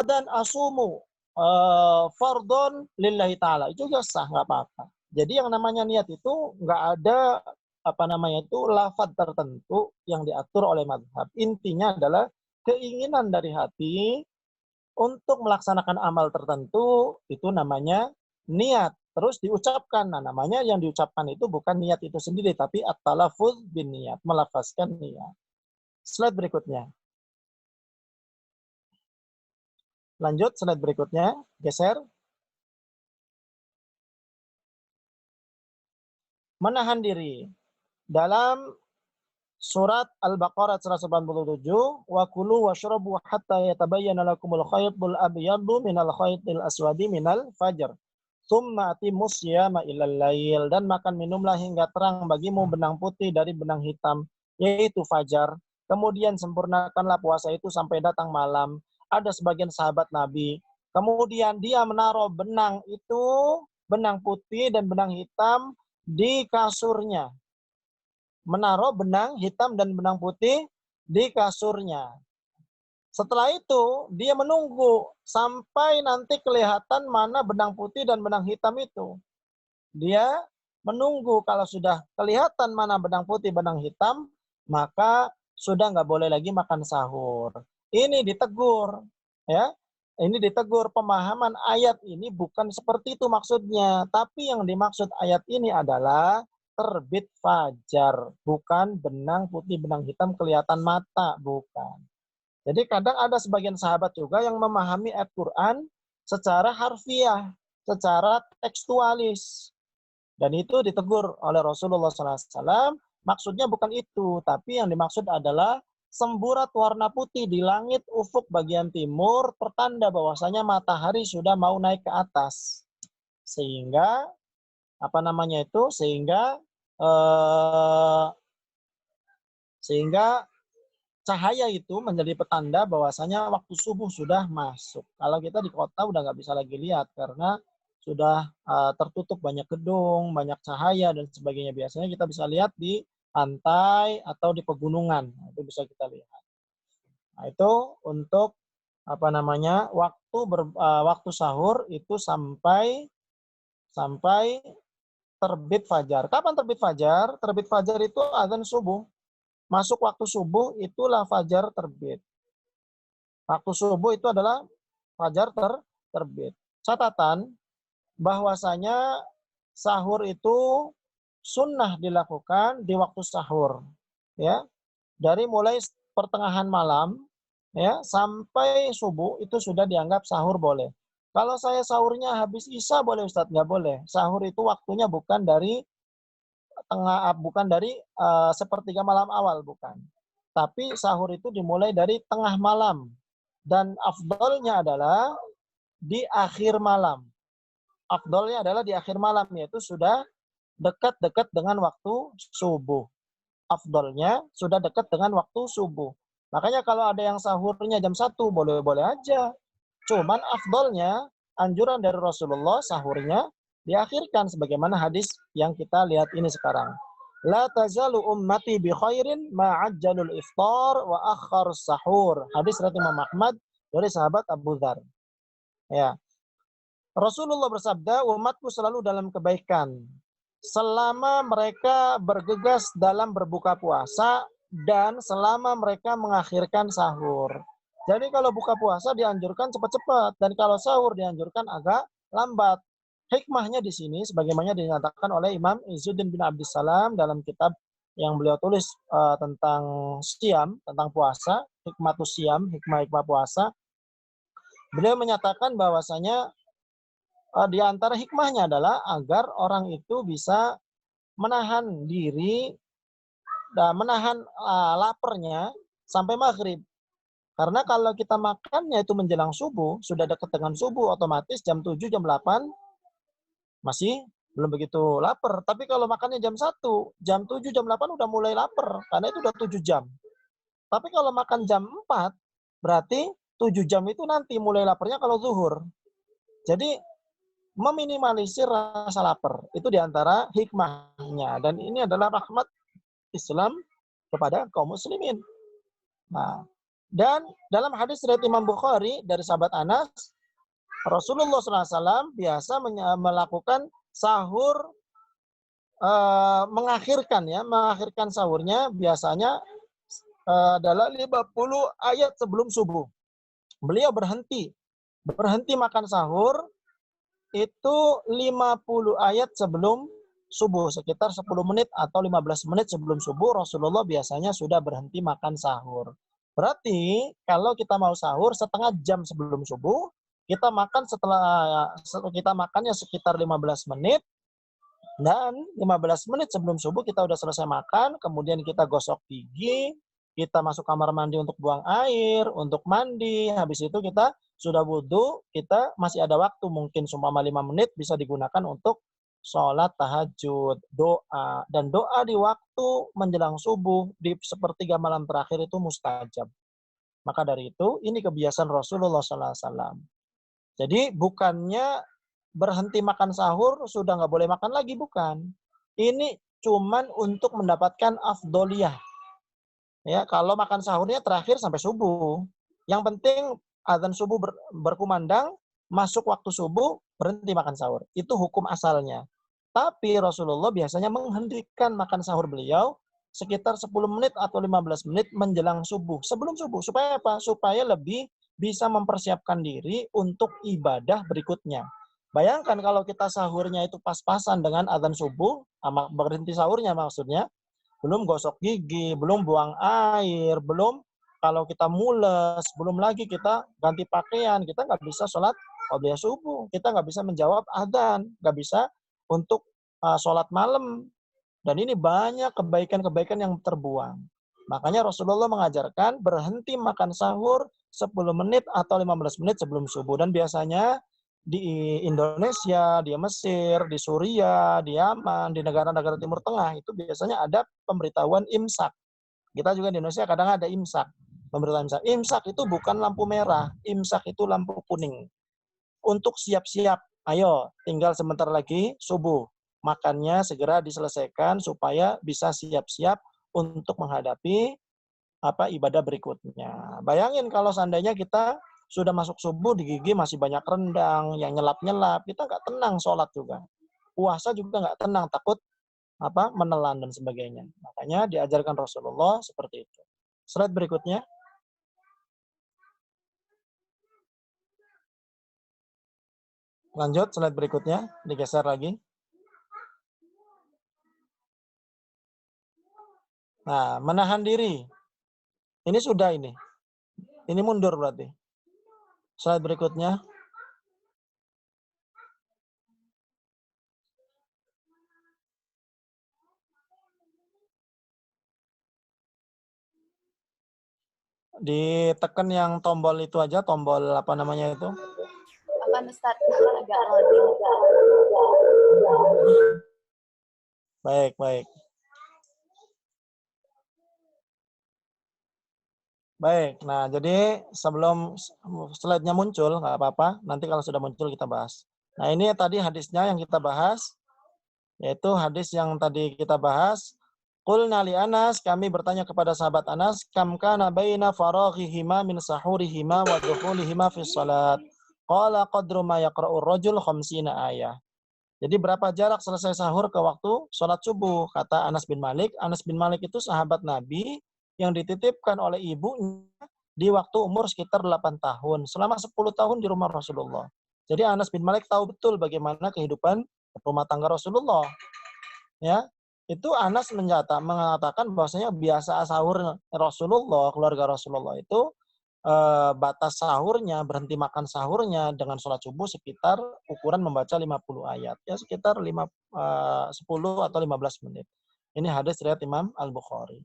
dan asumu fardhon lillahi ta'ala. Itu juga sah, nggak apa-apa. Jadi yang namanya niat itu nggak ada lafaz tertentu yang diatur oleh mazhab. Intinya adalah keinginan dari hati untuk melaksanakan amal tertentu, itu namanya niat. Terus diucapkan. Nah, namanya yang diucapkan itu bukan niat itu sendiri, tapi at-talaffuz bin niat, melafazkan niat. Slide berikutnya. Lanjut, slide berikutnya. Geser. Menahan diri. Dalam surat Al-Baqarah 187, wa kulu washrabu hatta yatabayyana lakumul khaytul abyadu minal khaytil aswadi minal fajr. Tsumma atimus siyama ilal lail, dan makan minumlah hingga terang bagimu benang putih dari benang hitam, yaitu fajar. Kemudian sempurnakanlah puasa itu sampai datang malam. Ada sebagian sahabat Nabi, kemudian dia menaruh benang itu, benang putih dan benang hitam di kasurnya. Menaruh benang hitam dan benang putih di kasurnya. Setelah itu, dia menunggu sampai nanti kelihatan mana benang putih dan benang hitam itu. Dia menunggu kalau sudah kelihatan mana benang putih, benang hitam, maka sudah nggak boleh lagi makan sahur. Ini ditegur, ya. Ini ditegur. Pemahaman ayat ini bukan seperti itu maksudnya. Tapi yang dimaksud ayat ini adalah terbit fajar, bukan benang putih, benang hitam kelihatan mata, bukan. Jadi kadang ada sebagian sahabat juga yang memahami ayat Quran secara harfiah, secara tekstualis. Dan itu ditegur oleh Rasulullah SAW. Maksudnya bukan itu, tapi yang dimaksud adalah semburat warna putih di langit ufuk bagian timur, pertanda bahwasanya matahari sudah mau naik ke atas. Sehingga sehingga cahaya itu menjadi petanda bahwasanya waktu subuh sudah masuk. Kalau kita di kota udah nggak bisa lagi lihat karena sudah tertutup banyak gedung, banyak cahaya dan sebagainya. Biasanya kita bisa lihat di pantai atau di pegunungan. Itu bisa kita lihat. Nah, itu untuk waktu sahur itu sampai terbit fajar. Kapan terbit fajar? Terbit fajar itu azan subuh. Masuk waktu subuh itulah fajar terbit. Waktu subuh itu adalah fajar terbit. Catatan bahwasanya sahur itu sunnah dilakukan di waktu sahur, ya. Dari mulai pertengahan malam, ya, sampai subuh itu sudah dianggap sahur boleh. Kalau saya sahurnya habis isya boleh Ustadz? Nggak boleh. Sahur itu waktunya bukan dari sepertiga malam awal, bukan. Tapi sahur itu dimulai dari tengah malam. Dan afdolnya adalah di akhir malam. Afdolnya adalah di akhir malam, yaitu sudah dekat-dekat dengan waktu subuh. Afdolnya sudah dekat dengan waktu subuh. Makanya kalau ada yang sahurnya jam 1, boleh-boleh aja. Cuman afdolnya, anjuran dari Rasulullah, sahurnya diakhirkan sebagaimana hadis yang kita lihat ini sekarang. La tazalu ummati bi khairin ma'ajjalul iftar wa akhar sahur. Hadis riwayat Imam Ahmad dari sahabat Abu Dzar. Ya. Rasulullah bersabda, umatku selalu dalam kebaikan selama mereka bergegas dalam berbuka puasa dan selama mereka mengakhirkan sahur. Jadi kalau buka puasa dianjurkan cepat-cepat dan kalau sahur dianjurkan agak lambat. Hikmahnya di sini sebagaimana dinyatakan oleh Imam Izzuddin bin Abdissalam dalam kitab yang beliau tulis tentang siam, tentang puasa, hikmatus siam, hikmah-hikmah puasa. Beliau menyatakan bahwasanya di antara hikmahnya adalah agar orang itu bisa menahan diri dan menahan laparnya sampai maghrib. Karena kalau kita makannya itu menjelang subuh, sudah dekat dengan subuh, otomatis jam 7, jam 8 masih belum begitu lapar. Tapi kalau makannya jam 1, jam 7, jam 8 udah mulai lapar. Karena itu udah 7 jam. Tapi kalau makan jam 4, berarti 7 jam itu nanti mulai laparnya kalau zuhur. Jadi meminimalisir rasa lapar. Itu diantara hikmahnya. Dan ini adalah rahmat Islam kepada kaum muslimin. Nah, Dan dalam hadis riwayat Imam Bukhari dari sahabat Anas, Rasulullah SAW biasa melakukan sahur, mengakhirkan sahurnya biasanya adalah 50 ayat sebelum subuh. Beliau berhenti makan sahur itu 50 ayat sebelum subuh, sekitar 10 menit atau 15 menit sebelum subuh Rasulullah biasanya sudah berhenti makan sahur. Berarti kalau kita mau sahur setengah jam sebelum subuh, kita makannya sekitar 15 menit, dan 15 menit sebelum subuh kita udah selesai makan, kemudian kita gosok gigi, kita masuk kamar mandi untuk buang air, untuk mandi, habis itu kita sudah wudhu, kita masih ada waktu mungkin seumpama 5 menit bisa digunakan untuk sholat tahajud, doa. Dan doa di waktu menjelang subuh, di sepertiga malam terakhir itu mustajab. Maka dari itu, ini kebiasaan Rasulullah SAW. Jadi bukannya berhenti makan sahur sudah nggak boleh makan lagi, bukan. Ini cuman untuk mendapatkan afdoliyah. Ya, kalau makan sahurnya terakhir sampai subuh. Yang penting azan subuh berkumandang, masuk waktu subuh, berhenti makan sahur. Itu hukum asalnya. Tapi Rasulullah biasanya menghentikan makan sahur beliau sekitar 10 menit atau 15 menit menjelang subuh. Sebelum subuh. Supaya apa? Supaya lebih bisa mempersiapkan diri untuk ibadah berikutnya. Bayangkan kalau kita sahurnya itu pas-pasan dengan azan subuh, berhenti sahurnya maksudnya, belum gosok gigi, belum buang air, belum kalau kita mules, belum lagi kita ganti pakaian, kita nggak bisa sholat qobliyah subuh, kita nggak bisa menjawab adzan, nggak bisa untuk sholat malam. Dan ini banyak kebaikan-kebaikan yang terbuang. Makanya Rasulullah mengajarkan berhenti makan sahur 10 menit atau 15 menit sebelum subuh. Dan biasanya di Indonesia, di Mesir, di Suriah, di Yaman, di negara-negara Timur Tengah, itu biasanya ada pemberitahuan imsak. Kita juga di Indonesia kadang ada imsak. Pemberitahuan imsak. Imsak itu bukan lampu merah, imsak itu lampu kuning. Untuk siap-siap, ayo tinggal sebentar lagi subuh. Makannya segera diselesaikan supaya bisa siap-siap untuk menghadapi ibadah berikutnya. Bayangin kalau seandainya kita sudah masuk subuh, di gigi masih banyak rendang, yang nyelap-nyelap, kita nggak tenang sholat juga. Puasa juga nggak tenang, takut menelan dan sebagainya. Makanya diajarkan Rasulullah seperti itu. Slide berikutnya. Lanjut, slide berikutnya, digeser lagi. Nah, menahan diri. Ini sudah ini. Ini mundur berarti. Slide berikutnya. Ditekan yang tombol itu aja, tombol apa namanya itu? Apa Ustaz? Agak loading. Baik. Baik, nah jadi sebelum slide-nya muncul, nggak apa-apa, nanti kalau sudah muncul kita bahas. Nah ini tadi hadisnya yang kita bahas, yaitu hadis yang tadi kita bahas. Qulna li Anas, kami bertanya kepada sahabat Anas, kam kana baina faraghihima min sahurihima wa dukhulihima fi shalat. Qala qadru ma yaqra'u ar-rajul 50 ayah. Jadi berapa jarak selesai sahur ke waktu sholat subuh? Kata Anas bin Malik. Anas bin Malik itu sahabat Nabi yang dititipkan oleh ibunya di waktu umur sekitar 8 tahun. Selama 10 tahun di rumah Rasulullah. Jadi Anas bin Malik tahu betul bagaimana kehidupan rumah tangga Rasulullah. Ya, itu Anas mengatakan bahwasanya biasa sahur Rasulullah, keluarga Rasulullah itu batas sahurnya, berhenti makan sahurnya dengan sholat subuh sekitar ukuran membaca 50 ayat. Ya sekitar 10 atau 15 menit. Ini hadis riwayat Imam Al-Bukhari.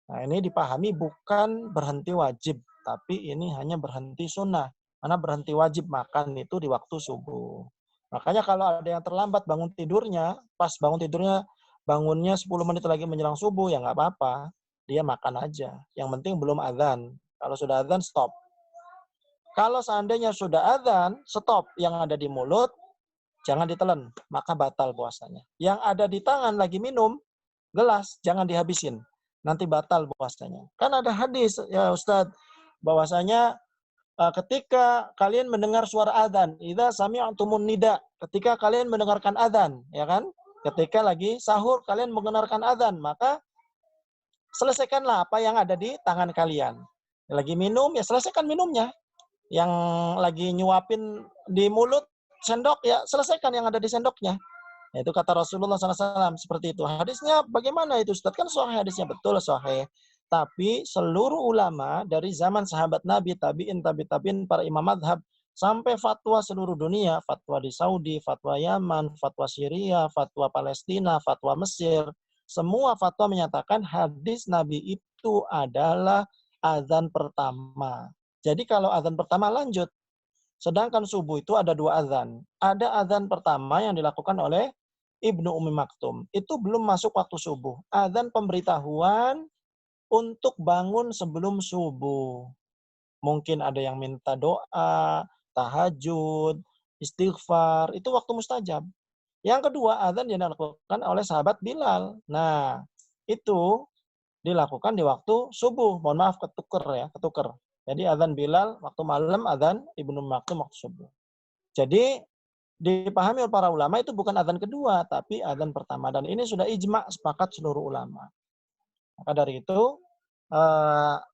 Nah ini dipahami bukan berhenti wajib, tapi ini hanya berhenti sunnah. Karena berhenti wajib makan itu di waktu subuh. Makanya kalau ada yang terlambat bangun tidurnya, pas bangun tidurnya, bangunnya 10 menit lagi menjelang subuh, ya nggak apa-apa. Dia makan aja. Yang penting belum azan. Kalau sudah azan, stop. Kalau seandainya sudah azan, stop. Yang ada di mulut, jangan ditelan. Maka batal puasanya. Yang ada di tangan lagi minum, gelas, jangan dihabisin. Nanti batal puasanya. Kan ada hadis, ya Ustadz, bahwasanya ketika kalian mendengar suara adzan, idza sami'tumun nida, ketika kalian mendengarkan adzan, ya kan? Ketika lagi sahur kalian mendengarkan adzan, maka selesaikanlah apa yang ada di tangan kalian. Lagi minum, ya selesaikan minumnya. Yang lagi nyuapin di mulut sendok, ya selesaikan yang ada di sendoknya. Itu kata Rasulullah SAW seperti itu. Hadisnya bagaimana itu Ustaz? Kan sahih hadisnya, betul sahih. Tapi seluruh ulama dari zaman sahabat Nabi, tabi'in, tabi'in, para imam madhab, sampai fatwa seluruh dunia, fatwa di Saudi, fatwa Yaman, fatwa Syria, fatwa Palestina, fatwa Mesir, semua fatwa menyatakan hadis Nabi itu adalah azan pertama. Jadi kalau azan pertama lanjut. Sedangkan subuh itu ada 2 azan. Ada azan pertama yang dilakukan oleh Ibnu Ummi Maktum. Itu belum masuk waktu subuh. Azan pemberitahuan untuk bangun sebelum subuh. Mungkin ada yang minta doa, tahajud, istighfar. Itu waktu mustajab. Yang kedua, azan yang dilakukan oleh sahabat Bilal. Nah, itu dilakukan di waktu subuh. Mohon maaf, ketuker. Jadi azan Bilal waktu malam, azan Ibnu Maktum waktu subuh. Jadi dipahami oleh para ulama itu bukan azan kedua, tapi azan pertama. Dan ini sudah ijma' sepakat seluruh ulama. Maka dari itu,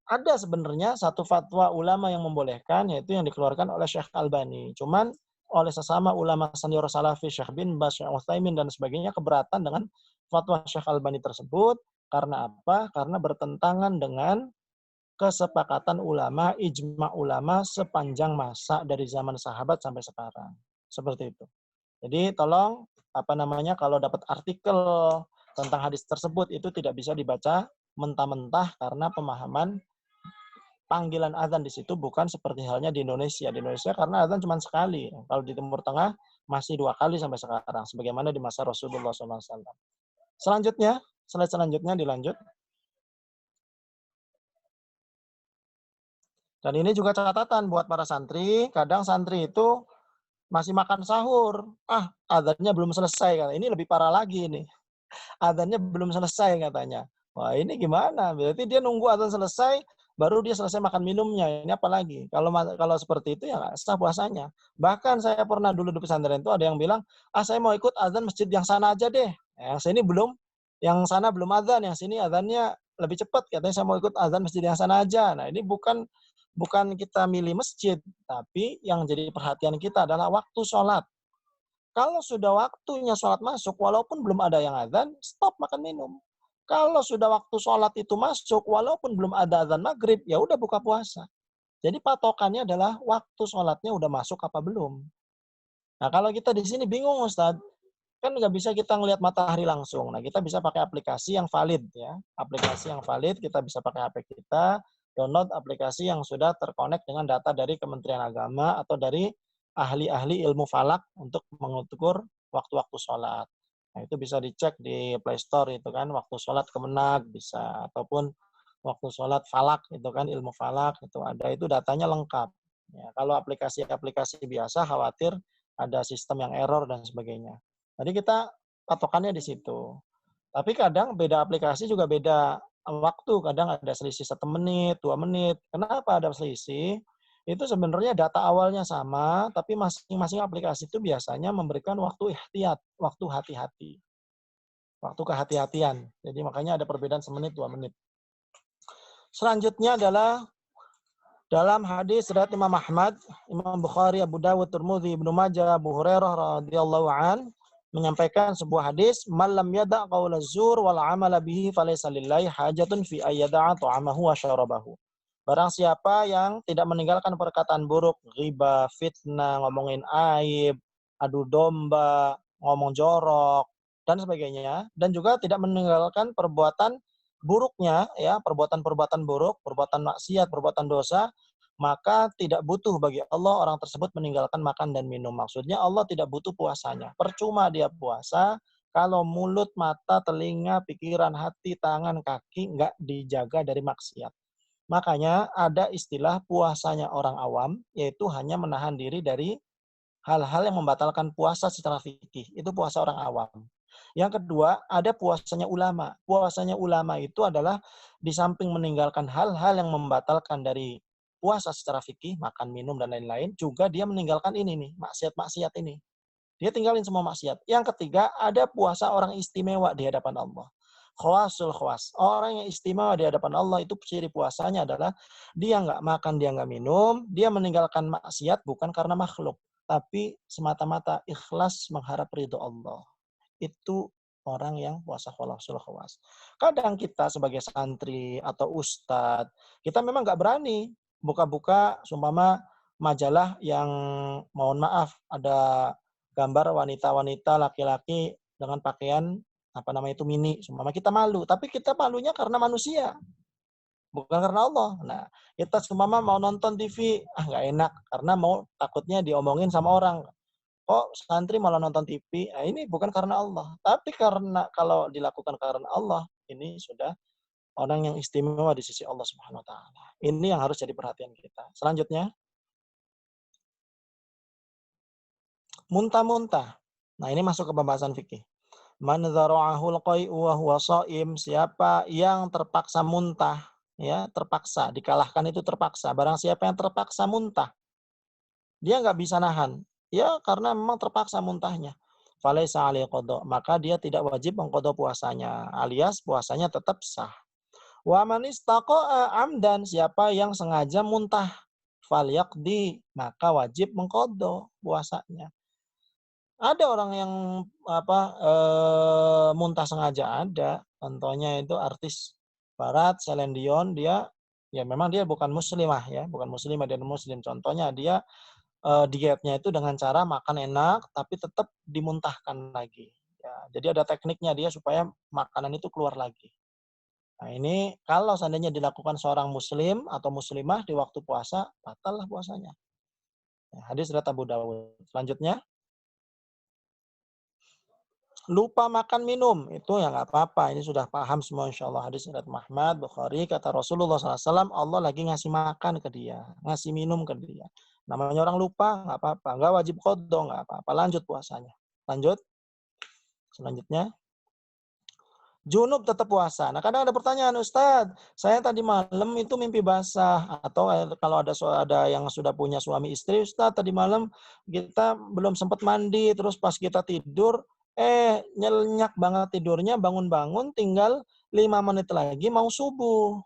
ada sebenarnya satu fatwa ulama yang membolehkan, yaitu yang dikeluarkan oleh Syekh Albani. Cuman oleh sesama ulama senior salafi, Syekh bin Baz, Syekh Utsaimin, dan sebagainya, keberatan dengan fatwa Syekh Albani tersebut. Karena apa? Karena bertentangan dengan kesepakatan ulama, ijma' ulama sepanjang masa dari zaman sahabat sampai sekarang. Seperti itu. Jadi tolong, kalau dapat artikel tentang hadis tersebut, itu tidak bisa dibaca mentah-mentah karena pemahaman panggilan azan di situ bukan seperti halnya di Indonesia. Di Indonesia karena azan cuma sekali. Kalau di Timur Tengah masih 2 kali sampai sekarang. Sebagaimana di masa Rasulullah SAW. Selanjutnya, slide selanjutnya dilanjut. Dan ini juga catatan buat para santri. Kadang santri itu masih makan sahur. Azannya belum selesai. Ini lebih parah lagi nih. Azannya belum selesai katanya. Wah, ini gimana? Berarti dia nunggu azan selesai, baru dia selesai makan minumnya. Ini apa lagi? Kalau seperti itu ya nggak sah puasanya. Bahkan saya pernah dulu di pesantren itu ada yang bilang, saya mau ikut azan masjid yang sana aja deh. Yang sini belum, yang sana belum azan, yang sini azannya lebih cepat. Katanya saya mau ikut azan masjid yang sana aja. Nah, ini bukan kita milih masjid, tapi yang jadi perhatian kita adalah waktu sholat. Kalau sudah waktunya sholat masuk, walaupun belum ada yang azan, stop makan minum. Kalau sudah waktu sholat itu masuk, walaupun belum ada azan maghrib, ya udah buka puasa. Jadi patokannya adalah waktu sholatnya udah masuk apa belum. Nah, kalau kita di sini bingung, Ustadz, kan nggak bisa kita ngelihat matahari langsung. Nah, kita bisa pakai aplikasi yang valid, ya. Aplikasi yang valid, kita bisa pakai HP kita, download aplikasi yang sudah terkonek dengan data dari Kementerian Agama atau dari ahli-ahli ilmu falak untuk mengukur waktu-waktu sholat. Nah, itu bisa dicek di Play Store itu kan, waktu sholat Kemenag bisa, ataupun waktu sholat falak itu kan, ilmu falak itu ada, itu datanya lengkap. Ya, kalau aplikasi-aplikasi biasa khawatir ada sistem yang error dan sebagainya. Jadi kita patokannya di situ. Tapi kadang beda aplikasi juga beda waktu. Kadang ada selisih 1 menit, 2 menit. Kenapa ada selisih? Itu sebenarnya data awalnya sama, tapi masing-masing aplikasi itu biasanya memberikan waktu ihtiyat, waktu hati-hati. Waktu kehati-hatian. Jadi makanya ada perbedaan 1 menit, 2 menit. Selanjutnya adalah dalam hadis riwayat Imam Ahmad, Imam Bukhari, Abu Dawud, Tirmidzi, Ibnu Majah, Abu Hurairah radhiyallahu an menyampaikan sebuah hadis, "Man lam yada' qaula zur wal 'amala bihi falaysa lillahi hajatun fi ayyada'a ta'amahu wa syarabahu." Barang siapa yang tidak meninggalkan perkataan buruk, ghibah, fitnah, ngomongin aib, adu domba, ngomong jorok, dan sebagainya, dan juga tidak meninggalkan perbuatan buruknya, ya, perbuatan-perbuatan buruk, perbuatan maksiat, perbuatan dosa, maka tidak butuh bagi Allah orang tersebut meninggalkan makan dan minum. Maksudnya Allah tidak butuh puasanya. Percuma dia puasa kalau mulut, mata, telinga, pikiran, hati, tangan, kaki nggak dijaga dari maksiat. Makanya ada istilah puasanya orang awam, yaitu hanya menahan diri dari hal-hal yang membatalkan puasa secara fikih. Itu puasa orang awam. Yang kedua, ada puasanya ulama. Puasanya ulama itu adalah di samping meninggalkan hal-hal yang membatalkan dari puasa secara fikih, makan, minum, dan lain-lain, juga dia meninggalkan ini nih, maksiat-maksiat ini. Dia tinggalin semua maksiat. Yang ketiga, ada puasa orang istimewa di hadapan Allah. Khawasul khawas. Orang yang istimewa di hadapan Allah itu ciri puasanya adalah dia nggak makan, dia nggak minum, dia meninggalkan maksiat bukan karena makhluk, tapi semata-mata ikhlas mengharap ridho Allah. Itu orang yang puasa khawasul khawas. Kadang kita sebagai santri atau ustadz, kita memang nggak berani buka-buka sumpama majalah yang mohon maaf ada gambar wanita-wanita laki-laki dengan pakaian apa namanya itu mini, sumpama kita malu, tapi kita malunya karena manusia, bukan karena Allah. Nah, kita sumpama mau nonton TV, nggak enak karena mau takutnya diomongin sama orang. Oh, santri malah nonton TV. Nah, ini bukan karena Allah, tapi karena kalau dilakukan karena Allah, ini sudah orang yang istimewa di sisi Allah Subhanahu wa taala. Ini yang harus jadi perhatian kita. Selanjutnya, muntah-muntah. Nah, ini masuk ke pembahasan fikih. Man dzara'ahul qai'u wa huwa shaim, siapa yang terpaksa muntah, ya, terpaksa, dikalahkan itu terpaksa. Barang siapa yang terpaksa muntah, dia nggak bisa nahan. Ya, karena memang terpaksa muntahnya. Falaisa alaihi qada, maka dia tidak wajib mengqada puasanya, alias puasanya tetap sah. Wa man istaqa'a amdan, siapa yang sengaja muntah, falyaqdi, maka wajib mengqada puasanya. Ada orang yang muntah sengaja ada. Contohnya itu artis barat Celine Dion, dia ya memang dia bukan muslimah ya, bukan muslimah, dia muslim. Contohnya dia dietnya itu dengan cara makan enak tapi tetap dimuntahkan lagi. Ya, jadi ada tekniknya dia supaya makanan itu keluar lagi. Nah, ini kalau seandainya dilakukan seorang muslim atau muslimah di waktu puasa, batal lah puasanya. Ya, hadis riwayat Abu Dawud. Selanjutnya, lupa makan minum, itu ya nggak apa-apa. Ini sudah paham semua insya Allah. Hadis riwayat Muhammad, Bukhari, kata Rasulullah SAW, Allah lagi ngasih makan ke dia, ngasih minum ke dia. Namanya orang lupa, nggak apa-apa. Nggak wajib qadha, nggak apa-apa. Lanjut puasanya. Lanjut. Selanjutnya, junub tetap puasa. Nah, kadang ada pertanyaan, Ustadz, saya tadi malam itu mimpi basah. Atau kalau ada yang sudah punya suami istri, Ustadz, tadi malam kita belum sempat mandi, terus pas kita tidur, nyenyak banget tidurnya, bangun-bangun tinggal 5 menit lagi mau subuh.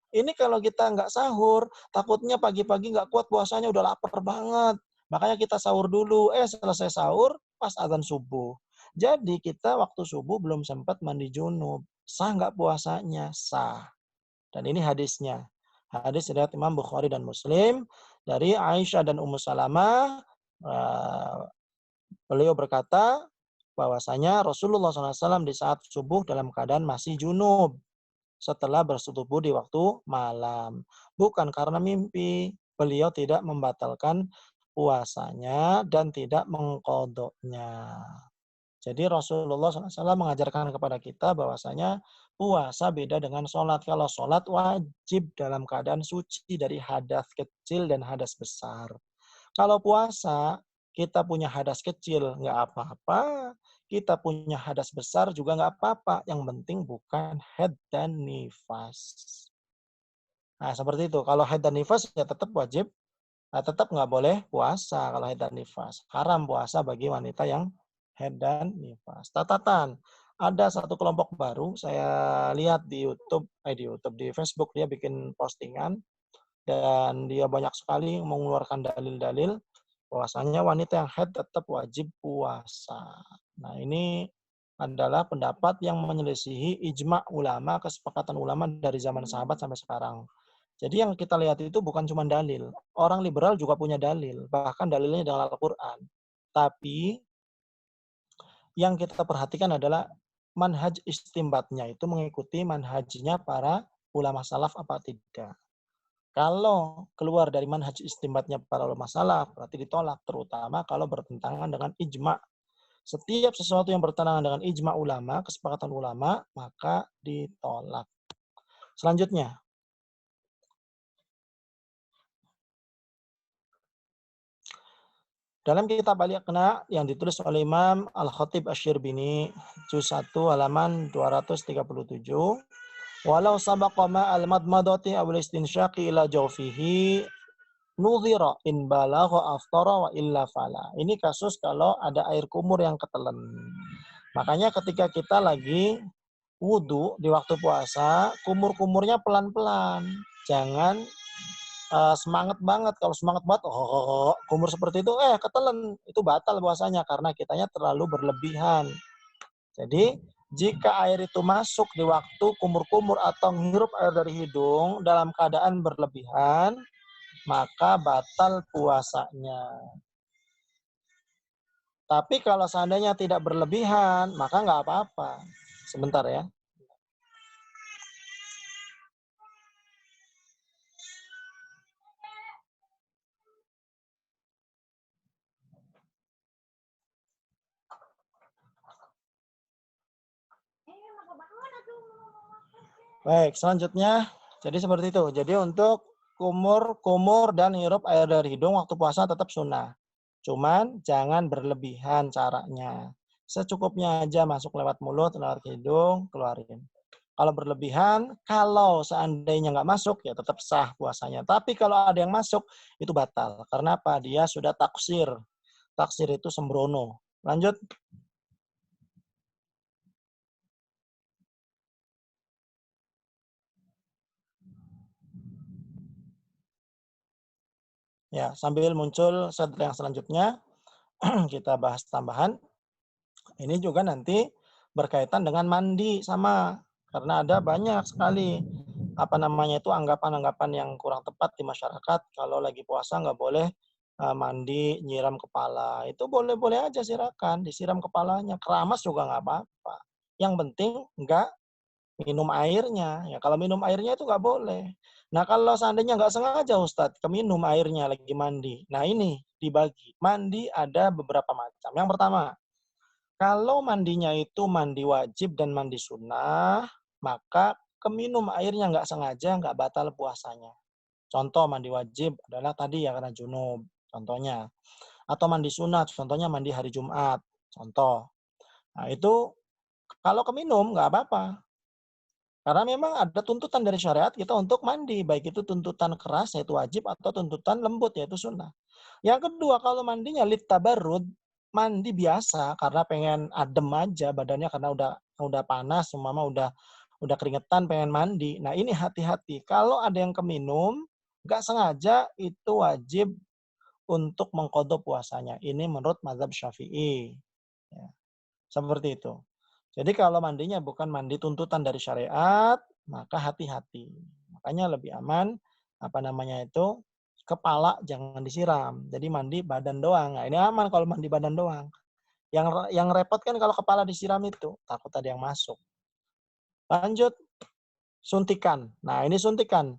Ini kalau kita nggak sahur, takutnya pagi-pagi nggak kuat puasanya, udah lapar banget. Makanya kita sahur dulu, selesai sahur, pas azan subuh. Jadi kita waktu subuh belum sempat mandi junub. Sah nggak puasanya? Sah. Dan ini hadisnya. Hadis riwayat Imam Bukhari dan Muslim dari Aisyah dan Ummu Salamah. Beliau berkata bahwasanya Rasulullah SAW di saat subuh dalam keadaan masih junub setelah bersetubuh di waktu malam. Bukan karena mimpi. Beliau tidak membatalkan puasanya dan tidak mengqadhanya. Jadi Rasulullah SAW mengajarkan kepada kita bahwasanya puasa beda dengan sholat. Kalau sholat wajib dalam keadaan suci dari hadas kecil dan hadas besar. Kalau puasa kita punya hadas kecil nggak apa-apa, kita punya hadas besar juga nggak apa-apa. Yang penting bukan haid dan nifas. Nah seperti itu. Kalau haid dan nifas ya tetap wajib, tetap nggak boleh puasa kalau haid dan nifas. Haram puasa bagi wanita yang haid dan nifas. Catatan, ada satu kelompok baru saya lihat di Facebook dia bikin postingan dan dia banyak sekali mengeluarkan dalil-dalil bahwasanya wanita yang haid tetap wajib puasa. Nah, ini adalah pendapat yang menyelisihi ijma ulama, kesepakatan ulama dari zaman sahabat sampai sekarang. Jadi yang kita lihat itu bukan cuma dalil. Orang liberal juga punya dalil, bahkan dalilnya dalam Al-Quran. Tapi yang kita perhatikan adalah manhaj istimbatnya itu mengikuti manhajnya para ulama salaf apa tidak. Kalau keluar dari manhaj istimbatnya para ulama salaf, berarti ditolak, terutama kalau bertentangan dengan ijma. Setiap sesuatu yang bertentangan dengan ijma ulama, kesepakatan ulama, maka ditolak. Selanjutnya, dalam kitab Al-Iqna yang ditulis oleh Imam Al-Khatib Asy-Syirbini, juz 1 halaman 237, Walau sabaqa ma'al madmadati aw istinsyaqi ila jawfihi nudhira in balagha aftara wa illa fala. Ini kasus kalau ada air kumur yang ketelen. Makanya ketika kita lagi wudu di waktu puasa, kumur-kumurnya pelan-pelan. Jangan semangat banget. Kalau semangat banget, kumur seperti itu, ketelen. Itu batal puasanya karena kitanya terlalu berlebihan. Jadi, jika air itu masuk di waktu kumur-kumur atau menghirup air dari hidung dalam keadaan berlebihan, maka batal puasanya. Tapi kalau seandainya tidak berlebihan, maka nggak apa-apa. Sebentar ya. Baik, selanjutnya. Jadi seperti itu. Jadi untuk kumur dan hirup air dari hidung waktu puasa tetap sunnah. Cuman jangan berlebihan caranya. Secukupnya aja masuk lewat mulut, lewat hidung, keluarin. Kalau berlebihan, kalau seandainya nggak masuk, ya tetap sah puasanya. Tapi kalau ada yang masuk, itu batal. Karena apa? Dia sudah taksir. Taksir itu sembrono. Lanjut. Ya, sambil muncul yang selanjutnya, kita bahas tambahan. Ini juga nanti berkaitan dengan mandi sama. Karena ada banyak sekali anggapan-anggapan yang kurang tepat di masyarakat kalau lagi puasa nggak boleh mandi nyiram kepala. Itu boleh-boleh aja silakan disiram kepalanya. Keramas juga nggak apa-apa. Yang penting nggak minum airnya. Ya kalau minum airnya itu nggak boleh. Nah kalau seandainya nggak sengaja Ustadz keminum airnya lagi mandi. Nah ini dibagi. Mandi ada beberapa macam. Yang pertama, kalau mandinya itu mandi wajib dan mandi sunnah, maka keminum airnya nggak sengaja, nggak batal puasanya. Contoh mandi wajib adalah tadi ya karena junub, contohnya. Atau mandi sunat, contohnya mandi hari Jumat, contoh. Nah itu kalau keminum nggak apa-apa. Karena memang ada tuntutan dari syariat kita untuk mandi, baik itu tuntutan keras yaitu wajib atau tuntutan lembut yaitu sunnah. Yang kedua, kalau mandinya lit tabarrud, mandi biasa karena pengen adem aja badannya karena udah panas, umpama udah keringetan pengen mandi. Nah, ini hati-hati. Kalau ada yang keminum, nggak sengaja itu wajib untuk mengqadha puasanya. Ini menurut mazhab Syafi'i. Ya, seperti itu. Jadi kalau mandinya bukan mandi tuntutan dari syariat, maka hati-hati. Makanya lebih aman, kepala jangan disiram. Jadi mandi badan doang. Nah, ini aman kalau mandi badan doang. Yang repot kan kalau kepala disiram itu, takut ada yang masuk. Lanjut, suntikan. Nah, ini suntikan.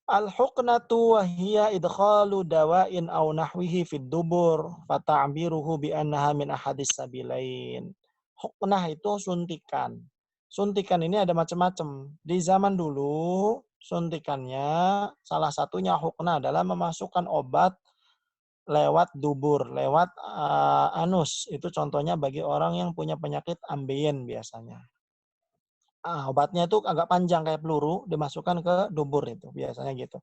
Al-huqnatu wa hiya idkhalu dawa'in aw nahwihi fid dubur fata'biruhu bi annaha min ahadis sabilain. Huknah itu suntikan. Suntikan ini ada macam-macam. Di zaman dulu suntikannya salah satunya huknah adalah memasukkan obat lewat dubur, lewat anus. Itu contohnya bagi orang yang punya penyakit ambeien biasanya. Obatnya itu agak panjang kayak peluru, dimasukkan ke dubur itu biasanya gitu.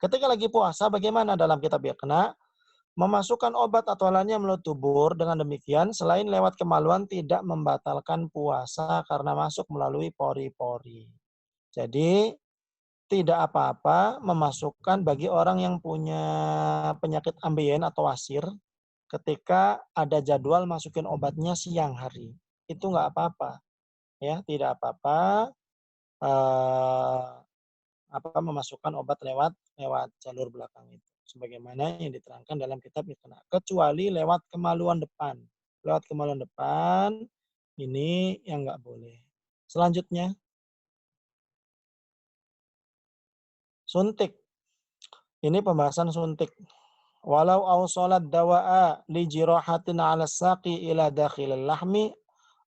Ketika lagi puasa, bagaimana dalam kitab Iqna? Memasukkan obat atau lainnya melalui tubuh. Dengan demikian, selain lewat kemaluan, tidak membatalkan puasa karena masuk melalui pori-pori. Jadi, tidak apa-apa memasukkan bagi orang yang punya penyakit ambeien atau wasir, ketika ada jadwal masukin obatnya siang hari. Itu nggak apa-apa. Ya, tidak apa-apa memasukkan obat lewat jalur belakang itu. Sebagaimana yang diterangkan dalam kitab Iqna. Kecuali lewat kemaluan depan. Lewat kemaluan depan, ini yang nggak boleh. Selanjutnya, suntik. Ini pembahasan suntik. Walau awsalat dawa'a li jirahatin 'ala saqi ila dakhilil lahmi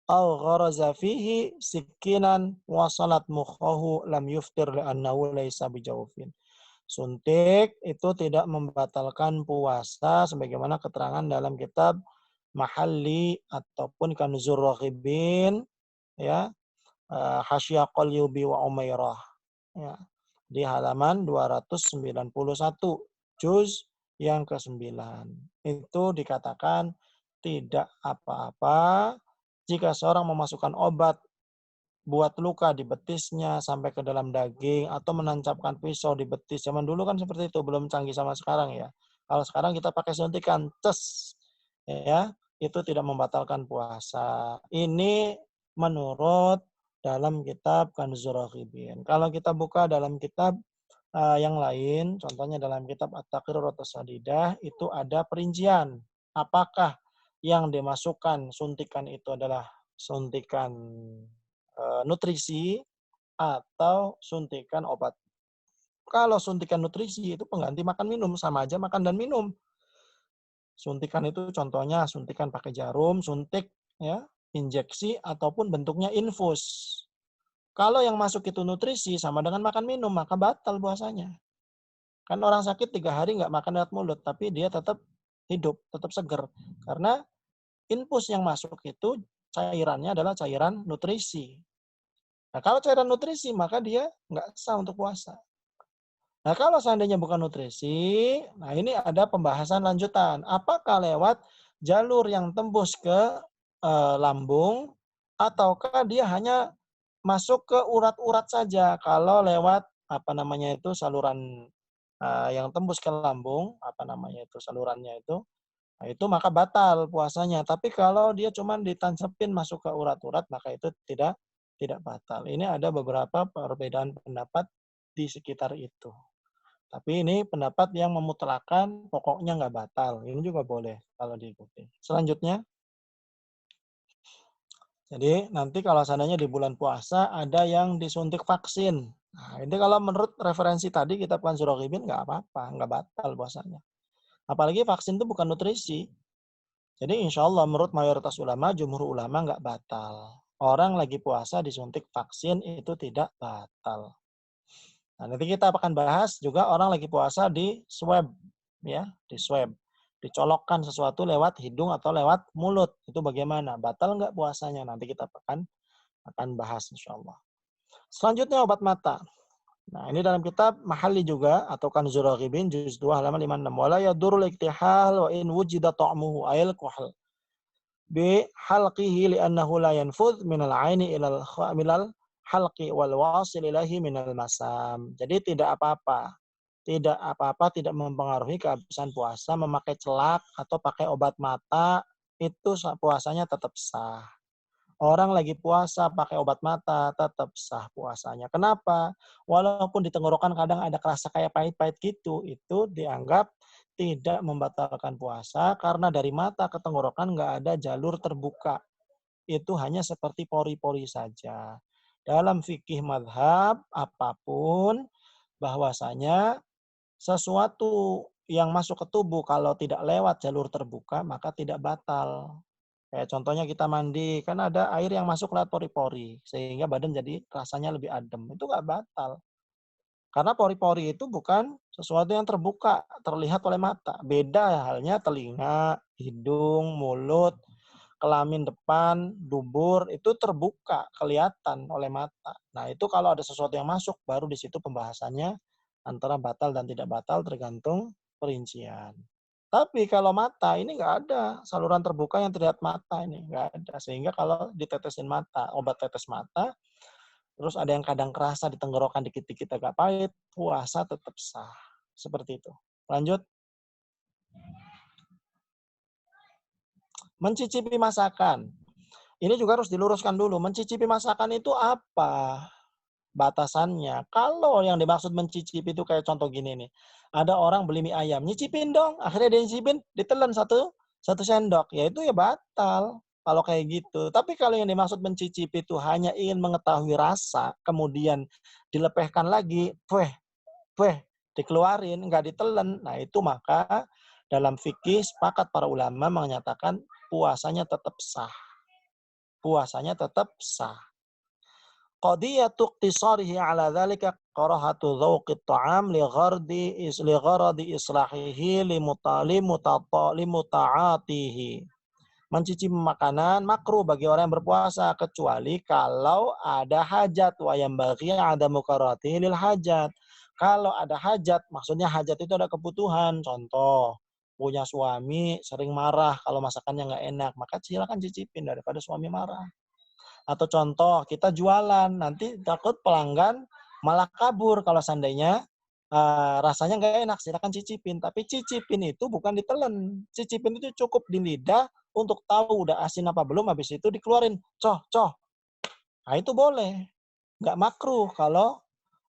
aw gharaza fihi sikinan wasalat mukhahu lam yuftir li'annahu laysa bijawfin. Suntik itu tidak membatalkan puasa sebagaimana keterangan dalam kitab Mahalli ataupun Kanzur Raghibin ya. Hasyah Qalyubi wa Umairah. Ya, di halaman 291, juz yang ke-9. Itu dikatakan tidak apa-apa jika seorang memasukkan obat buat luka di betisnya sampai ke dalam daging atau menancapkan pisau di betis. Zaman dulu kan seperti itu, belum canggih sama sekarang ya. Kalau sekarang kita pakai suntikan, ces, ya, itu tidak membatalkan puasa. Ini menurut dalam kitab Kanzul Raghibin. Kalau kita buka dalam kitab yang lain, contohnya dalam kitab At-Taqrir At-Tasadidah, itu ada perincian. Apakah yang dimasukkan suntikan itu adalah suntikan nutrisi atau suntikan obat. Kalau suntikan nutrisi itu pengganti makan minum, sama aja makan dan minum. Suntikan itu contohnya suntikan pakai jarum, suntik, ya, injeksi ataupun bentuknya infus. Kalau yang masuk itu nutrisi sama dengan makan minum, maka batal puasanya. Kan orang sakit 3 hari nggak makan lewat mulut, tapi dia tetap hidup, tetap seger. Karena infus yang masuk itu cairannya adalah cairan nutrisi. Nah, kalau cairan nutrisi, maka dia nggak sah untuk puasa. Nah, kalau seandainya bukan nutrisi, nah ini ada pembahasan lanjutan. Apakah lewat jalur yang tembus ke lambung, ataukah dia hanya masuk ke urat-urat saja? Kalau lewat saluran yang tembus ke lambung, salurannya itu, nah itu maka batal puasanya. Tapi kalau dia cuma ditancapin masuk ke urat-urat, maka itu tidak batal. Ini ada beberapa perbedaan pendapat di sekitar itu. Tapi ini pendapat yang memutlakan pokoknya nggak batal. Ini juga boleh kalau diikuti. Selanjutnya, jadi nanti kalau seandainya di bulan puasa ada yang disuntik vaksin. Nah, ini kalau menurut referensi tadi kitab Kanzul Raghibin nggak apa-apa, nggak batal puasanya. Apalagi vaksin itu bukan nutrisi. Jadi insya Allah menurut mayoritas ulama, jumhur ulama nggak batal. Orang lagi puasa disuntik vaksin itu tidak batal. Nah, nanti kita akan bahas juga orang lagi puasa di swab, ya, di swab. Dicolokkan sesuatu lewat hidung atau lewat mulut. Itu bagaimana? Batal nggak puasanya? Nanti kita akan bahas insya Allah. Selanjutnya obat mata. Nah, ini dalam kitab Mahalli juga atau Kanzul Raghibin juz 2 halaman 56. Wala yadurul iktihal wa in wujida ta'muhu ayil kuhal. Bi halqihi li'annahu la yanfudh minal aini milal halqi wal wasil ilahi minal masam. Jadi tidak apa-apa. Tidak mempengaruhi kehabisan puasa memakai celak atau pakai obat mata, itu puasanya tetap sah. Orang lagi puasa pakai obat mata tetap sah puasanya. Kenapa? Walaupun di tenggorokan kadang ada kerasa kayak pahit-pahit gitu, itu dianggap tidak membatalkan puasa karena dari mata ke tenggorokan nggak ada jalur terbuka. Itu hanya seperti pori-pori saja. Dalam fikih madhab apapun, bahwasanya sesuatu yang masuk ke tubuh kalau tidak lewat jalur terbuka maka tidak batal. Kayak contohnya kita mandi, kan ada air yang masuk lewat pori-pori, sehingga badan jadi rasanya lebih adem. Itu nggak batal. Karena pori-pori itu bukan sesuatu yang terbuka, terlihat oleh mata. Beda halnya telinga, hidung, mulut, kelamin depan, dubur, itu terbuka, kelihatan oleh mata. Nah, itu kalau ada sesuatu yang masuk, baru di situ pembahasannya antara batal dan tidak batal tergantung perincian. Tapi kalau mata ini nggak ada saluran terbuka yang terlihat mata ini nggak ada, sehingga kalau ditetesin mata obat tetes mata, terus ada yang kadang kerasa di tenggorokan dikit-dikit agak pahit, puasa tetap sah seperti itu. Lanjut, mencicipi masakan. Ini juga harus diluruskan dulu. Mencicipi masakan itu apa batasannya? Kalau yang dimaksud mencicipi itu kayak contoh gini nih. Ada orang beli mie ayam, nyicipin dong. Akhirnya dia nyicipin, ditelan satu sendok. Ya itu ya batal kalau kayak gitu. Tapi kalau yang dimaksud mencicipi itu hanya ingin mengetahui rasa, kemudian dilepehkan lagi, dikeluarin, nggak ditelan. Nah itu maka dalam fikih sepakat para ulama menyatakan puasanya tetap sah. Puasanya tetap sah. Qadiyatu iqtisarihi ala dzalika karahatu dzauqit ta'am li gharadi islahihi li muta'atihi. Mencicipi makanan makruh bagi orang yang berpuasa kecuali kalau ada hajat, wa yambaghi adamu karahatihi lil hajat. Kalau ada hajat, maksudnya hajat itu ada kebutuhan. Contoh, punya suami sering marah kalau masakannya nggak enak, maka silakan cicipin daripada suami marah. Atau contoh, kita jualan, nanti takut pelanggan malah kabur kalau seandainya rasanya nggak enak, silakan cicipin. Tapi cicipin itu bukan ditelen. Cicipin itu cukup di lidah untuk tahu udah asin apa belum, habis itu dikeluarin. Coh, coh. Nah itu boleh. Nggak makruh kalau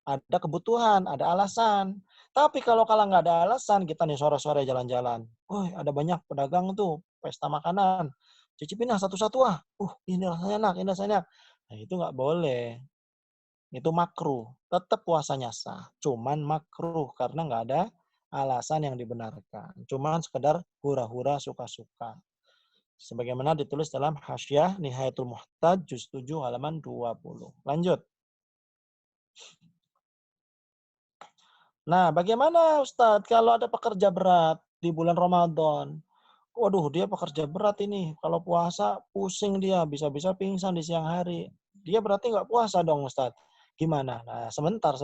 ada kebutuhan, ada alasan. Tapi kalau nggak ada alasan, kita nih sore-sore jalan-jalan. Woi, ada banyak pedagang tuh, pesta makanan. Cicipin lah satu-satu ah. Ini rasanya enak, ini rasanya enak. Nah, itu nggak boleh. Itu makruh. Tetap puasanya sah. Cuman makruh karena nggak ada alasan yang dibenarkan. Cuman sekedar hura-hura suka-suka. Sebagaimana ditulis dalam Hasyiah Nihayatul Muhtaj juz 7 halaman 20. Lanjut. Nah, bagaimana Ustadz kalau ada pekerja berat di bulan Ramadan? Waduh, dia pekerja berat ini. Kalau puasa pusing dia, bisa-bisa pingsan di siang hari. Dia berarti nggak puasa dong Ustadz. Gimana? Nah, sebentar.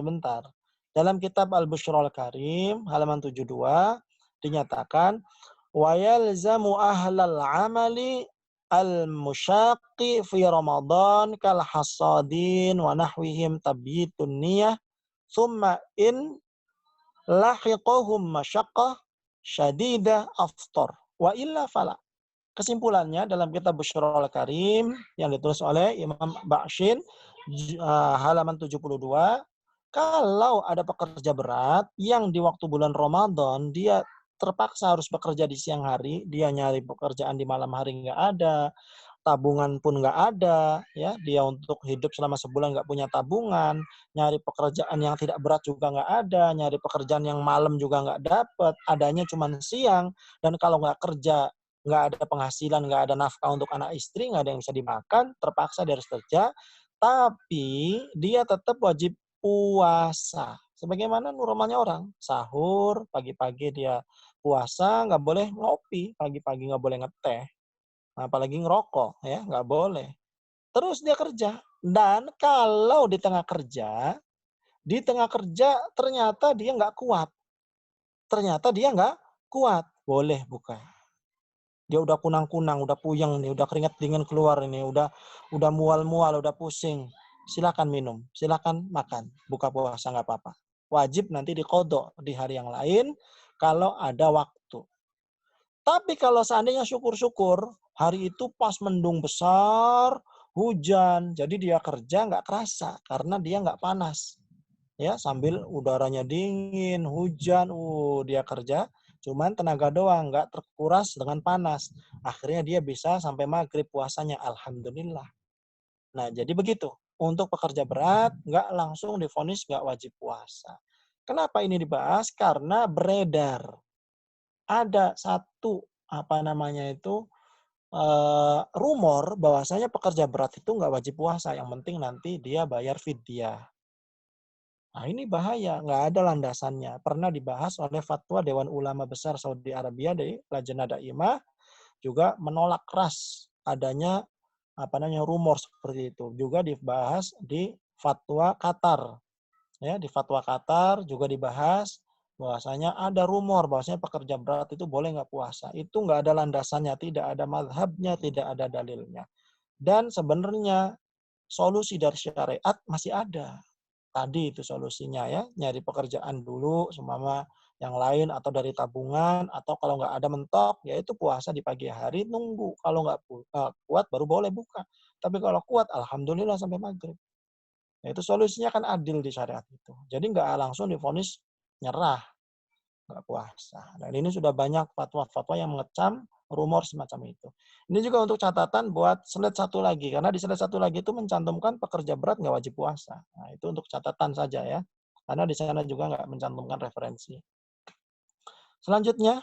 Dalam kitab Al-Bushrul Karim, halaman 72, dinyatakan, وَيَلْزَمُ أَهْلَ الْعَمَلِ الْمُشَاقِّ فِي رَمَضَانِ كَالْحَصَّادِينَ وَنَحْوِهِمْ تَبْيِيتُ النِّيَّةِ ثُمَّ إِنْ lahiqahum masyaqqah syadidah aftar wa illa fala. Kesimpulannya dalam kitab Bushrul Karim yang ditulis oleh Imam Ba'shin halaman 72, kalau ada pekerja berat yang di waktu bulan Ramadan dia terpaksa harus bekerja di siang hari, dia nyari pekerjaan di malam hari nggak ada, tabungan pun nggak ada, ya dia untuk hidup selama sebulan nggak punya tabungan, nyari pekerjaan yang tidak berat juga nggak ada, nyari pekerjaan yang malam juga nggak dapat, adanya cuma siang, dan kalau nggak kerja nggak ada penghasilan, nggak ada nafkah untuk anak istri, nggak ada yang bisa dimakan, terpaksa dia harus kerja, tapi dia tetap wajib puasa. Sebagaimana normalnya orang, sahur, pagi-pagi dia puasa, nggak boleh ngopi, pagi-pagi nggak boleh ngeteh, apalagi ngerokok, ya nggak boleh. Terus dia kerja. Dan kalau di tengah kerja ternyata dia nggak kuat. Boleh buka. Dia udah kunang-kunang, udah puyeng nih, udah keringat dingin keluar ini, udah mual-mual, udah pusing. Silakan minum, silakan makan, buka puasa nggak apa-apa. Wajib nanti diqodho di hari yang lain kalau ada waktu. Tapi kalau seandainya syukur-syukur, hari itu pas mendung besar, hujan, jadi dia kerja nggak kerasa karena dia nggak panas. Ya, sambil udaranya dingin, hujan, dia kerja, cuman tenaga doang, nggak terkuras dengan panas. Akhirnya dia bisa sampai maghrib puasanya, alhamdulillah. Nah, jadi begitu. Untuk pekerja berat, nggak langsung divonis nggak wajib puasa. Kenapa ini dibahas? Karena beredar. Ada satu, rumor bahwasanya pekerja berat itu nggak wajib puasa. Yang penting nanti dia bayar fidyah. Nah ini bahaya, nggak ada landasannya. Pernah dibahas oleh Fatwa Dewan Ulama Besar Saudi Arabia dari Lajnah Daimah, juga menolak keras adanya rumor seperti itu. Juga dibahas di Fatwa Qatar. Ya, di Fatwa Qatar juga dibahas bahwasanya ada rumor bahwasanya pekerja berat itu boleh nggak puasa. Itu nggak ada landasannya, tidak ada mazhabnya, tidak ada dalilnya. Dan sebenarnya solusi dari syariat masih ada. Tadi itu solusinya ya, nyari pekerjaan dulu semama yang lain atau dari tabungan, atau kalau nggak ada mentok yaitu puasa di pagi hari, nunggu kalau nggak kuat baru boleh buka. Tapi kalau kuat alhamdulillah sampai maghrib. Nah, itu solusinya kan adil di syariat itu. Jadi nggak langsung divonis nyerah, nggak puasa. Dan ini sudah banyak fatwa-fatwa yang mengecam rumor semacam itu. Ini juga untuk catatan buat slide satu lagi. Karena di slide satu lagi itu mencantumkan pekerja berat nggak wajib puasa. Nah, itu untuk catatan saja ya. Karena di sana juga nggak mencantumkan referensi. Selanjutnya.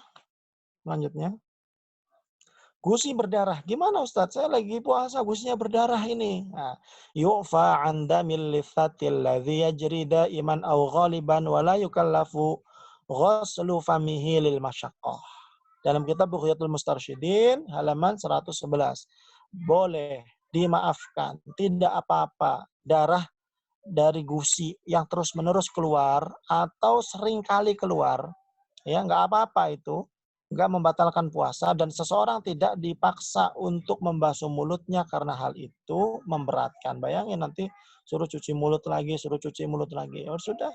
Gusi berdarah. Gimana Ustadz? Saya lagi puasa, gusinya berdarah ini. Nah, yu'fa 'an damil lithatil ladzi yajri da'iman aw ghaliban wa la yukallafu ghaslu famihi lil masyaqqah. Dalam kitab Bughyatul Mustarsyidin halaman 111. Boleh dimaafkan, tidak apa-apa. Darah dari gusi yang terus-menerus keluar atau sering kali keluar, ya nggak apa-apa itu, nggak membatalkan puasa dan seseorang tidak dipaksa untuk membasuh mulutnya karena hal itu memberatkan. Bayangin nanti suruh cuci mulut lagi, ya sudah.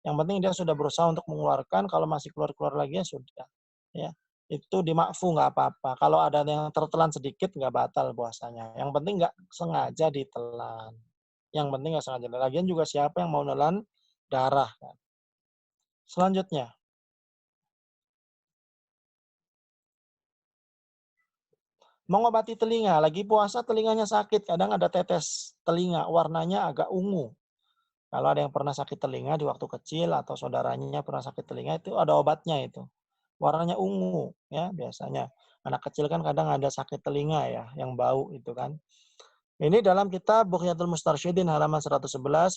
Yang penting dia sudah berusaha untuk mengeluarkan, kalau masih keluar-keluar lagi ya sudah. Ya, itu dimakfu nggak apa-apa. Kalau ada yang tertelan sedikit nggak batal puasanya. Yang penting nggak sengaja ditelan. Yang penting nggak sengaja. Lagian juga siapa yang mau nelan darah kan. Selanjutnya, mengobati telinga. Lagi puasa telinganya sakit. Kadang ada tetes telinga, warnanya agak ungu. Kalau ada yang pernah sakit telinga di waktu kecil atau saudaranya pernah sakit telinga, itu ada obatnya itu. Warnanya ungu ya biasanya. Anak kecil kan kadang ada sakit telinga ya, yang bau itu kan. Ini dalam kitab Bughyatul Mustarsyidin halaman 111,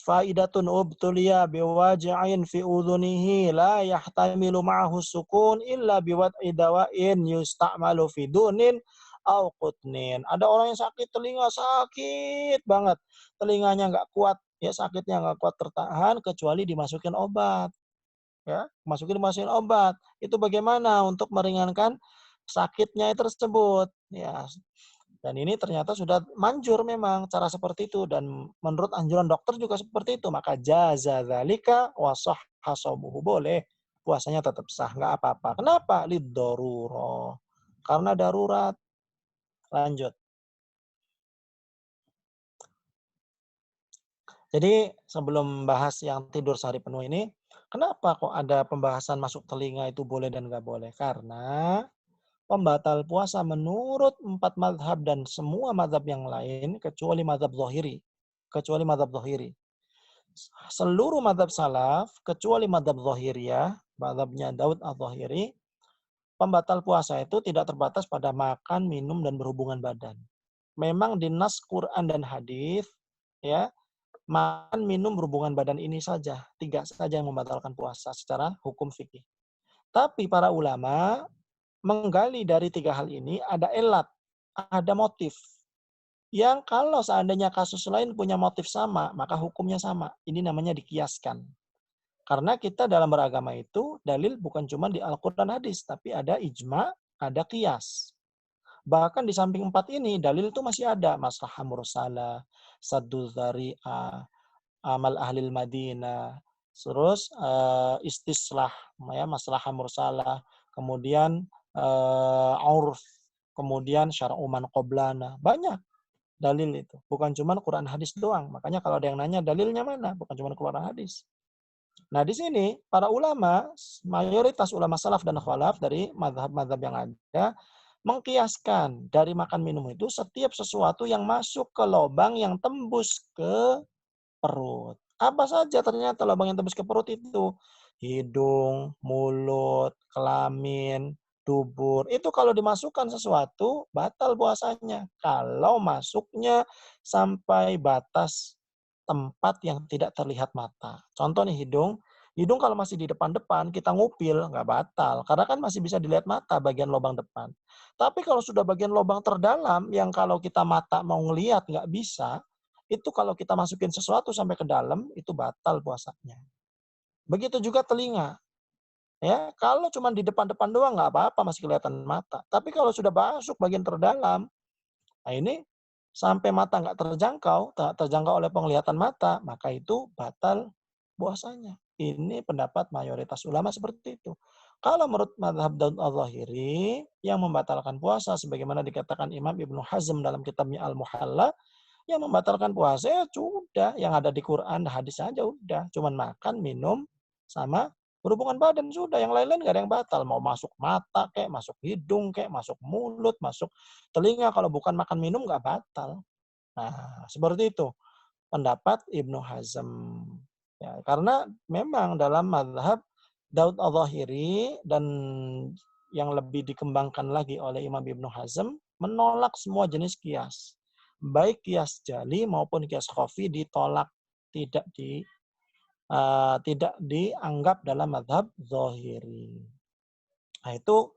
faidatun ubtuliya biwaja'in fi udhunihi la yahtamilu ma'ahu sukun illa biwad'i dawa'in yusta'malu fi dunin au qutnin. Ada orang yang sakit telinga, sakit banget. Telinganya nggak kuat, ya sakitnya nggak kuat tertahan kecuali dimasukin obat. Ya, dimasukin obat. Itu bagaimana untuk meringankan sakitnya tersebut. Ya, dan ini ternyata sudah manjur memang cara seperti itu dan menurut anjuran dokter juga seperti itu. Maka jaza dzalika wa sahha shaumuhu, boleh puasanya tetap sah, nggak apa-apa. Kenapa? Liddarurah. Karena darurat. Lanjut. Jadi sebelum bahas yang tidur sehari penuh ini, kenapa kok ada pembahasan masuk telinga itu boleh dan nggak boleh? Karena pembatal puasa menurut 4 mazhab dan semua mazhab yang lain kecuali mazhab zahiri. Kecuali mazhab zahiri. Seluruh mazhab salaf kecuali mazhab zahiriyah, mazhabnya Daud al-Zahiri, pembatal puasa itu tidak terbatas pada makan, minum dan berhubungan badan. Memang di nas Quran dan hadis ya, makan, minum, berhubungan badan ini saja, 3 saja yang membatalkan puasa secara hukum fikih. Tapi para ulama menggali dari 3 hal ini ada elat, ada motif. Yang kalau seandainya kasus lain punya motif sama, maka hukumnya sama. Ini namanya dikiaskan. Karena kita dalam beragama itu dalil bukan cuma di Al-Quran hadis, tapi ada ijma, ada kias. Bahkan di samping 4 ini, dalil itu masih ada. Maslahah mursalah, saddu dzari'ah, amal ahlil Madinah, terus istislah, ya, maslahah mursalah, kemudian urf, kemudian syar'u man qoblana. Banyak dalil itu. Bukan cuma Quran hadis doang. Makanya kalau ada yang nanya dalilnya mana? Bukan cuma Quran hadis. Nah di sini para ulama, mayoritas ulama salaf dan khalaf dari mazhab-mazhab yang ada, mengkiaskan dari makan minum itu setiap sesuatu yang masuk ke lubang yang tembus ke perut. Apa saja ternyata lubang yang tembus ke perut itu? Hidung, mulut, kelamin, dubur. Itu kalau dimasukkan sesuatu, batal puasanya. Kalau masuknya sampai batas tempat yang tidak terlihat mata. Contoh nih hidung. Hidung kalau masih di depan-depan, kita ngupil, nggak batal. Karena kan masih bisa dilihat mata bagian lubang depan. Tapi kalau sudah bagian lubang terdalam, yang kalau kita mata mau ngelihat nggak bisa, itu kalau kita masukin sesuatu sampai ke dalam, itu batal puasanya. Begitu juga telinga. Ya, kalau cuma di depan-depan doang nggak apa-apa, masih kelihatan mata. Tapi kalau sudah masuk bagian terdalam, nah ini sampai mata nggak terjangkau, terjangkau oleh penglihatan mata, maka itu batal puasanya. Ini pendapat mayoritas ulama seperti itu. Kalau menurut mazhab Daud al-Zahiri, yang membatalkan puasa, sebagaimana dikatakan Imam Ibnu Hazm dalam kitabnya Al-Muhalla, yang membatalkan puasa ya sudah, yang ada di Quran, hadis aja udah. Cuman makan, minum, sama berhubungan badan sudah. Yang lain-lain nggak ada yang batal. Mau masuk mata kayak, masuk hidung kayak, masuk mulut, masuk telinga. Kalau bukan makan minum nggak batal. Nah, seperti itu pendapat Ibnu Hazm. Ya, karena memang dalam mazhab Daud al-Zahiri dan yang lebih dikembangkan lagi oleh Imam Ibnu Hazm menolak semua jenis kias. Baik kias jali maupun kias khafi ditolak, tidak dianggap dalam mazhab Zahiri. Nah, itu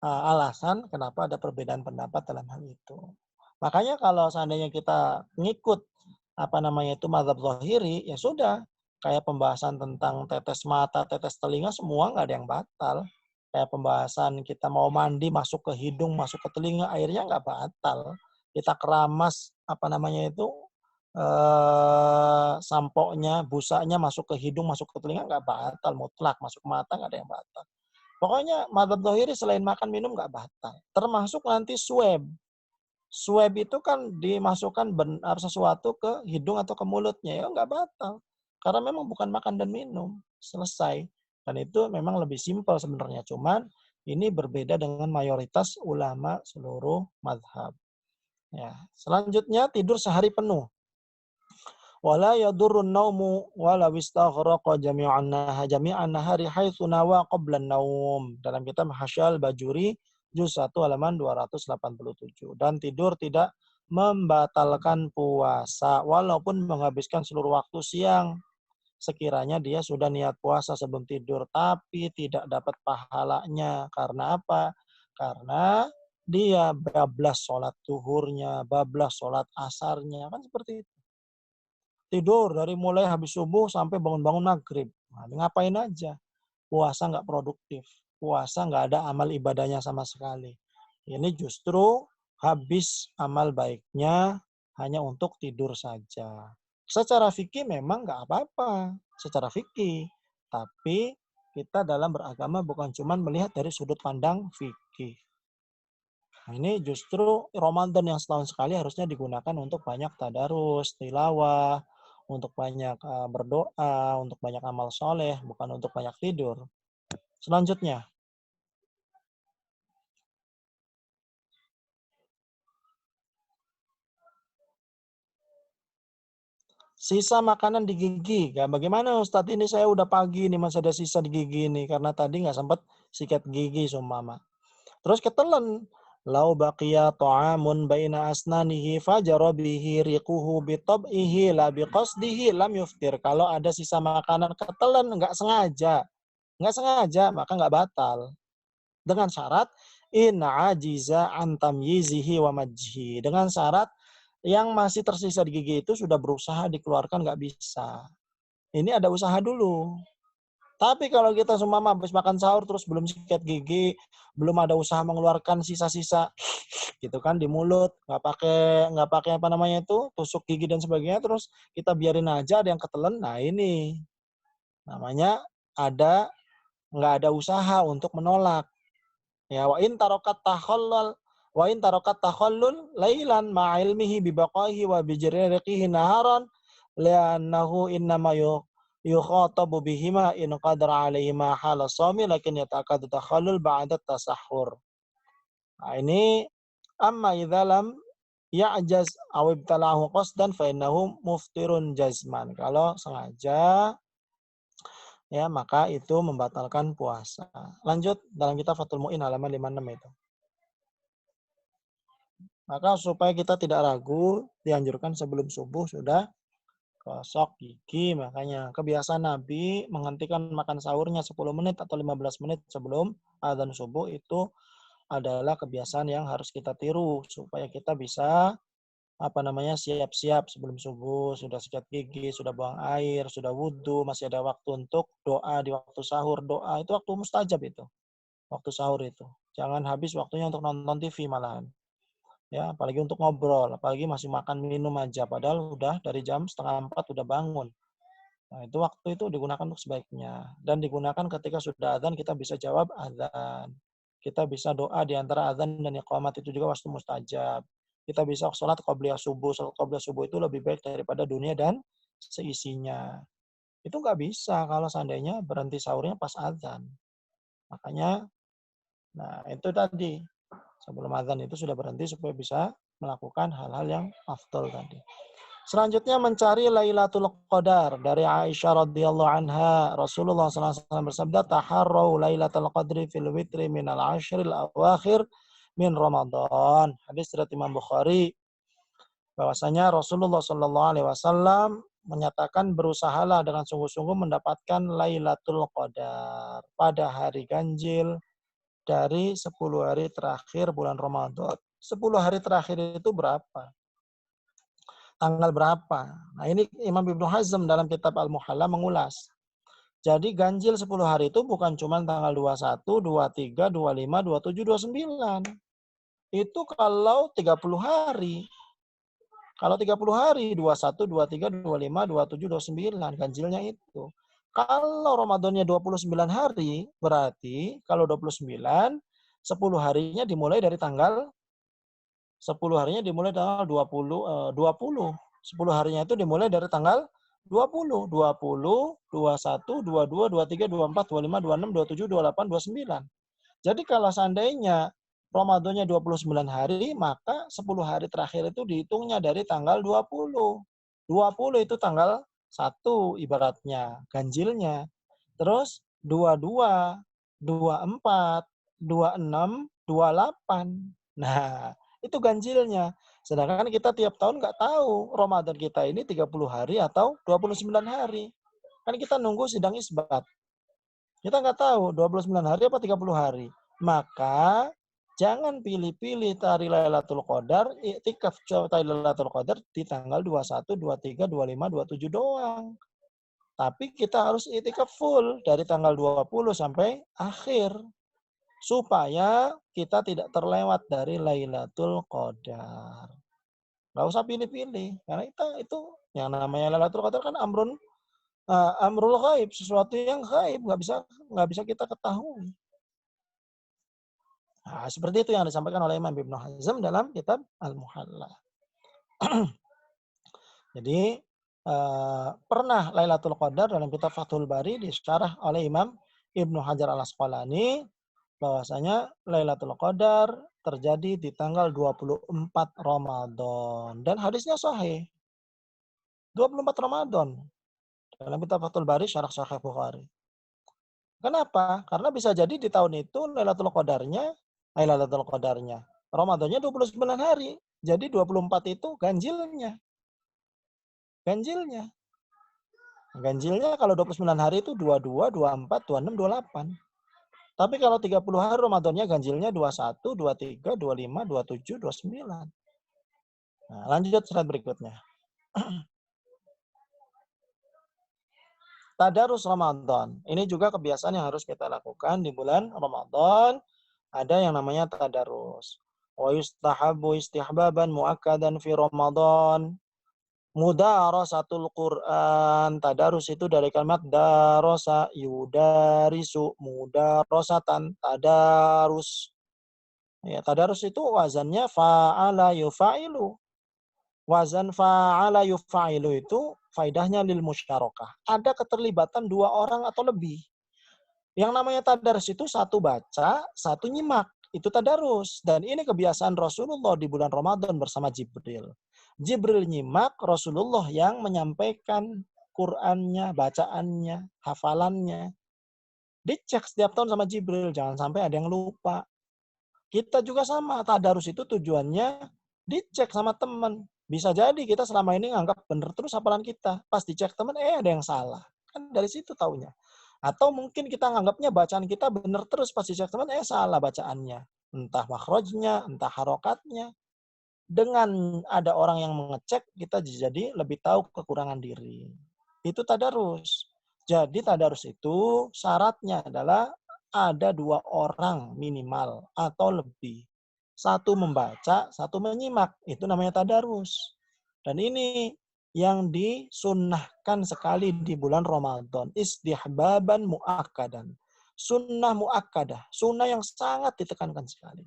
alasan kenapa ada perbedaan pendapat dalam hal itu. Makanya kalau seandainya kita ngikut mazhab zahiri, ya sudah. Kayak pembahasan tentang tetes mata, tetes telinga, semua nggak ada yang batal. Kayak pembahasan kita mau mandi, masuk ke hidung, masuk ke telinga, airnya nggak batal. Kita keramas, sampoknya, busanya masuk ke hidung, masuk ke telinga, nggak batal. Mutlak, masuk ke mata, nggak ada yang batal. Pokoknya mazhab zahiri selain makan minum nggak batal. Termasuk nanti swab. Swab itu kan dimasukkan sesuatu ke hidung atau ke mulutnya. Ya nggak batal. Karena memang bukan makan dan minum. Selesai. Dan itu memang lebih simpel sebenarnya. Cuman ini berbeda dengan mayoritas ulama seluruh mazhab. Ya. Selanjutnya tidur sehari penuh. Wala yadurrun naumu wala wistaghraqa jami'an nahari haitsu nawa qabla naum. Dalam kitab Hasyal Bajuri juz 1 halaman 287. Dan tidur tidak membatalkan puasa walaupun menghabiskan seluruh waktu siang. Sekiranya dia sudah niat puasa sebelum tidur tapi tidak dapat pahalanya. Karena apa? Karena dia bablas sholat zuhurnya, bablas sholat asarnya. Kan seperti itu. Tidur dari mulai habis subuh sampai bangun-bangun maghrib. Nah, ngapain aja? Puasa nggak produktif. Puasa nggak ada amal ibadahnya sama sekali. Ini justru habis amal baiknya hanya untuk tidur saja. Secara fikih memang nggak apa-apa. Secara fikih. Tapi kita dalam beragama bukan cuma melihat dari sudut pandang fikih. Nah, ini justru Ramadan yang setahun sekali harusnya digunakan untuk banyak tadarus, tilawah, untuk banyak berdoa, untuk banyak amal soleh, bukan untuk banyak tidur. Selanjutnya, sisa makanan di gigi. Ya, bagaimana Ustadz ini saya udah pagi nih masih ada sisa di gigi nih karena tadi nggak sempat sikat gigi seumpama. Terus ketelen. Lau baqiya ta'amun baina asnanihi fajara bihi riquhu bitab'ihi la biqasdihi lam yuftir. Kalau ada sisa makanan ketelen nggak sengaja. Nggak sengaja, maka nggak batal. Dengan syarat in ajiza an tamyizihi wa majhi. Dengan syarat yang masih tersisa di gigi itu sudah berusaha dikeluarkan nggak bisa. Ini ada usaha dulu. Tapi kalau kita semua habis makan sahur terus belum sikat gigi, belum ada usaha mengeluarkan sisa-sisa gitu kan di mulut, nggak pakai tusuk gigi dan sebagainya, terus kita biarin aja ada yang ketelen. Nah ini namanya nggak ada usaha untuk menolak. Ya wa in tarokat takhallul lailan ma'ilmihi bibaqaihi wa bijriqihi naharan li'annahu innama yukhatabu bihima in qadara alaihima hala shami lakin yata'akkadu takhallul ba'da tasahhur. Nah, ini amma idza lam ya'jaz aw ibtalahu qasdan fa innahu muftirun jazman. Kalau sengaja ya maka itu membatalkan puasa. Lanjut dalam kitab Fathul Mu'in halaman 56 itu. Maka supaya kita tidak ragu, dianjurkan sebelum subuh sudah gosok gigi. Makanya kebiasaan Nabi menghentikan makan sahurnya 10 menit atau 15 menit sebelum adzan subuh itu adalah kebiasaan yang harus kita tiru supaya kita bisa siap-siap sebelum subuh, sudah sikat gigi, sudah buang air, sudah wudhu, masih ada waktu untuk doa di waktu sahur. Doa itu waktu mustajab itu, waktu sahur itu. Jangan habis waktunya untuk nonton TV malahan. Ya, apalagi untuk ngobrol, apalagi masih makan minum aja, padahal udah dari jam 3:30 udah bangun. Nah, itu waktu itu digunakan untuk sebaiknya. Dan digunakan ketika sudah adzan kita bisa jawab adzan. Kita bisa doa di antara adzan dan iqamat itu juga waktu mustajab. Kita bisa sholat qobliyah subuh. Sholat qobliyah subuh itu lebih baik daripada dunia dan seisinya. Itu nggak bisa kalau seandainya berhenti sahurnya pas adzan. Makanya, nah itu tadi. Sebelum adzan itu sudah berhenti supaya bisa melakukan hal-hal yang afdal tadi. Selanjutnya mencari Lailatul Qadar dari Aisyah radhiyallahu anha. Rasulullah SAW bersabda, "Taharrau Lailatul Qadri fil witri minal ashril awakhir min Ramadan." Hadis riwayat Imam Bukhari. Bahwasanya Rasulullah SAW menyatakan berusahalah dengan sungguh-sungguh mendapatkan Lailatul Qadar pada hari ganjil dari 10 hari terakhir bulan Ramadan. 10 hari terakhir itu berapa? Tanggal berapa? Nah, ini Imam Ibnu Hazm dalam kitab Al-Muhalla mengulas. Jadi ganjil 10 hari itu bukan cuma tanggal 21, 23, 25, 27, 29. Itu kalau 30 hari. Kalau 30 hari, 21, 23, 25, 27, 29 ganjilnya itu. Kalau Ramadannya 29 hari, berarti kalau 29, 10 harinya dimulai dari tanggal 10 harinya dimulai tanggal 20. 10 harinya itu dimulai dari tanggal 20, 20, 21, 22, 23, 24, 25, 26, 27, 28, 29. Jadi kalau seandainya Ramadannya 29 hari, maka 10 hari terakhir itu dihitungnya dari tanggal 20. 20 itu tanggal 1 ibaratnya, ganjilnya. Terus 22, 24, 26, 28. Nah, itu ganjilnya. Sedangkan kita tiap tahun nggak tahu Ramadan kita ini 30 hari atau 29 hari. Kan kita nunggu sidang isbat. Kita nggak tahu 29 hari apa 30 hari. Maka jangan pilih-pilih tari Lailatul Qadar, iktikaf tari Lailatul Qadar di tanggal 21, 23, 25, 27 doang. Tapi kita harus iktikaf full dari tanggal 20 sampai akhir. Supaya kita tidak terlewat dari Lailatul Qadar. Nggak usah pilih-pilih. Karena itu yang namanya Lailatul Qadar kan amrul ghaib, sesuatu yang ghaib, nggak bisa kita ketahui. Nah, seperti itu yang disampaikan oleh Imam Ibnu Hazm dalam kitab Al-Muhalla. Jadi pernah Lailatul Qadar dalam kitab Fathul Bari disyarah oleh Imam Ibnu Hajar Al-Asqalani bahwasanya Lailatul Qadar terjadi di tanggal 24 Ramadan dan hadisnya sahih. 24 Ramadan dalam kitab Fathul Bari syarah Sahih Bukhari. Kenapa? Karena bisa jadi di tahun itu Lailatul Qadarnya Ramadannya 29 hari. Jadi 24 itu ganjilnya. Ganjilnya kalau 29 hari itu 22, 24, 26, 28. Tapi kalau 30 hari Ramadannya ganjilnya 21, 23, 25, 27, 29. Nah, lanjut slide berikutnya. Tadarus Ramadan. Ini juga kebiasaan yang harus kita lakukan di bulan Ramadan. Ada yang namanya tadarus. Wa yustahabbu istihbaban muakkadan fi Ramadan. Mudarasatul Quran. Tadarus itu dari kalimat darasa yudarisu mudarasatan tadarus. Ya, tadarus itu wazannya fa'ala yufa'ilu. Wazan fa'ala yufa'ilu itu faidahnya lil musyarakah. Ada keterlibatan dua orang atau lebih. Yang namanya tadarus itu satu baca, satu nyimak. Itu tadarus. Dan ini kebiasaan Rasulullah di bulan Ramadan bersama Jibril. Jibril nyimak, Rasulullah yang menyampaikan Qur'annya, bacaannya, hafalannya. Dicek setiap tahun sama Jibril. Jangan sampai ada yang lupa. Kita juga sama. Tadarus itu tujuannya dicek sama teman. Bisa jadi kita selama ini nganggap benar terus hafalan kita. Pas dicek teman, ada yang salah. Kan dari situ taunya. Atau mungkin kita nganggapnya bacaan kita benar terus pas dicek teman, salah bacaannya. Entah makhrajnya, entah harokatnya. Dengan ada orang yang mengecek, kita jadi lebih tahu kekurangan diri. Itu tadarus. Jadi tadarus itu syaratnya adalah ada dua orang minimal atau lebih. Satu membaca, satu menyimak. Itu namanya tadarus. Dan ini yang disunnahkan sekali di bulan Ramadan. Istihbaban mu'akkadan. Sunnah mu'akkadah. Sunnah yang sangat ditekankan sekali.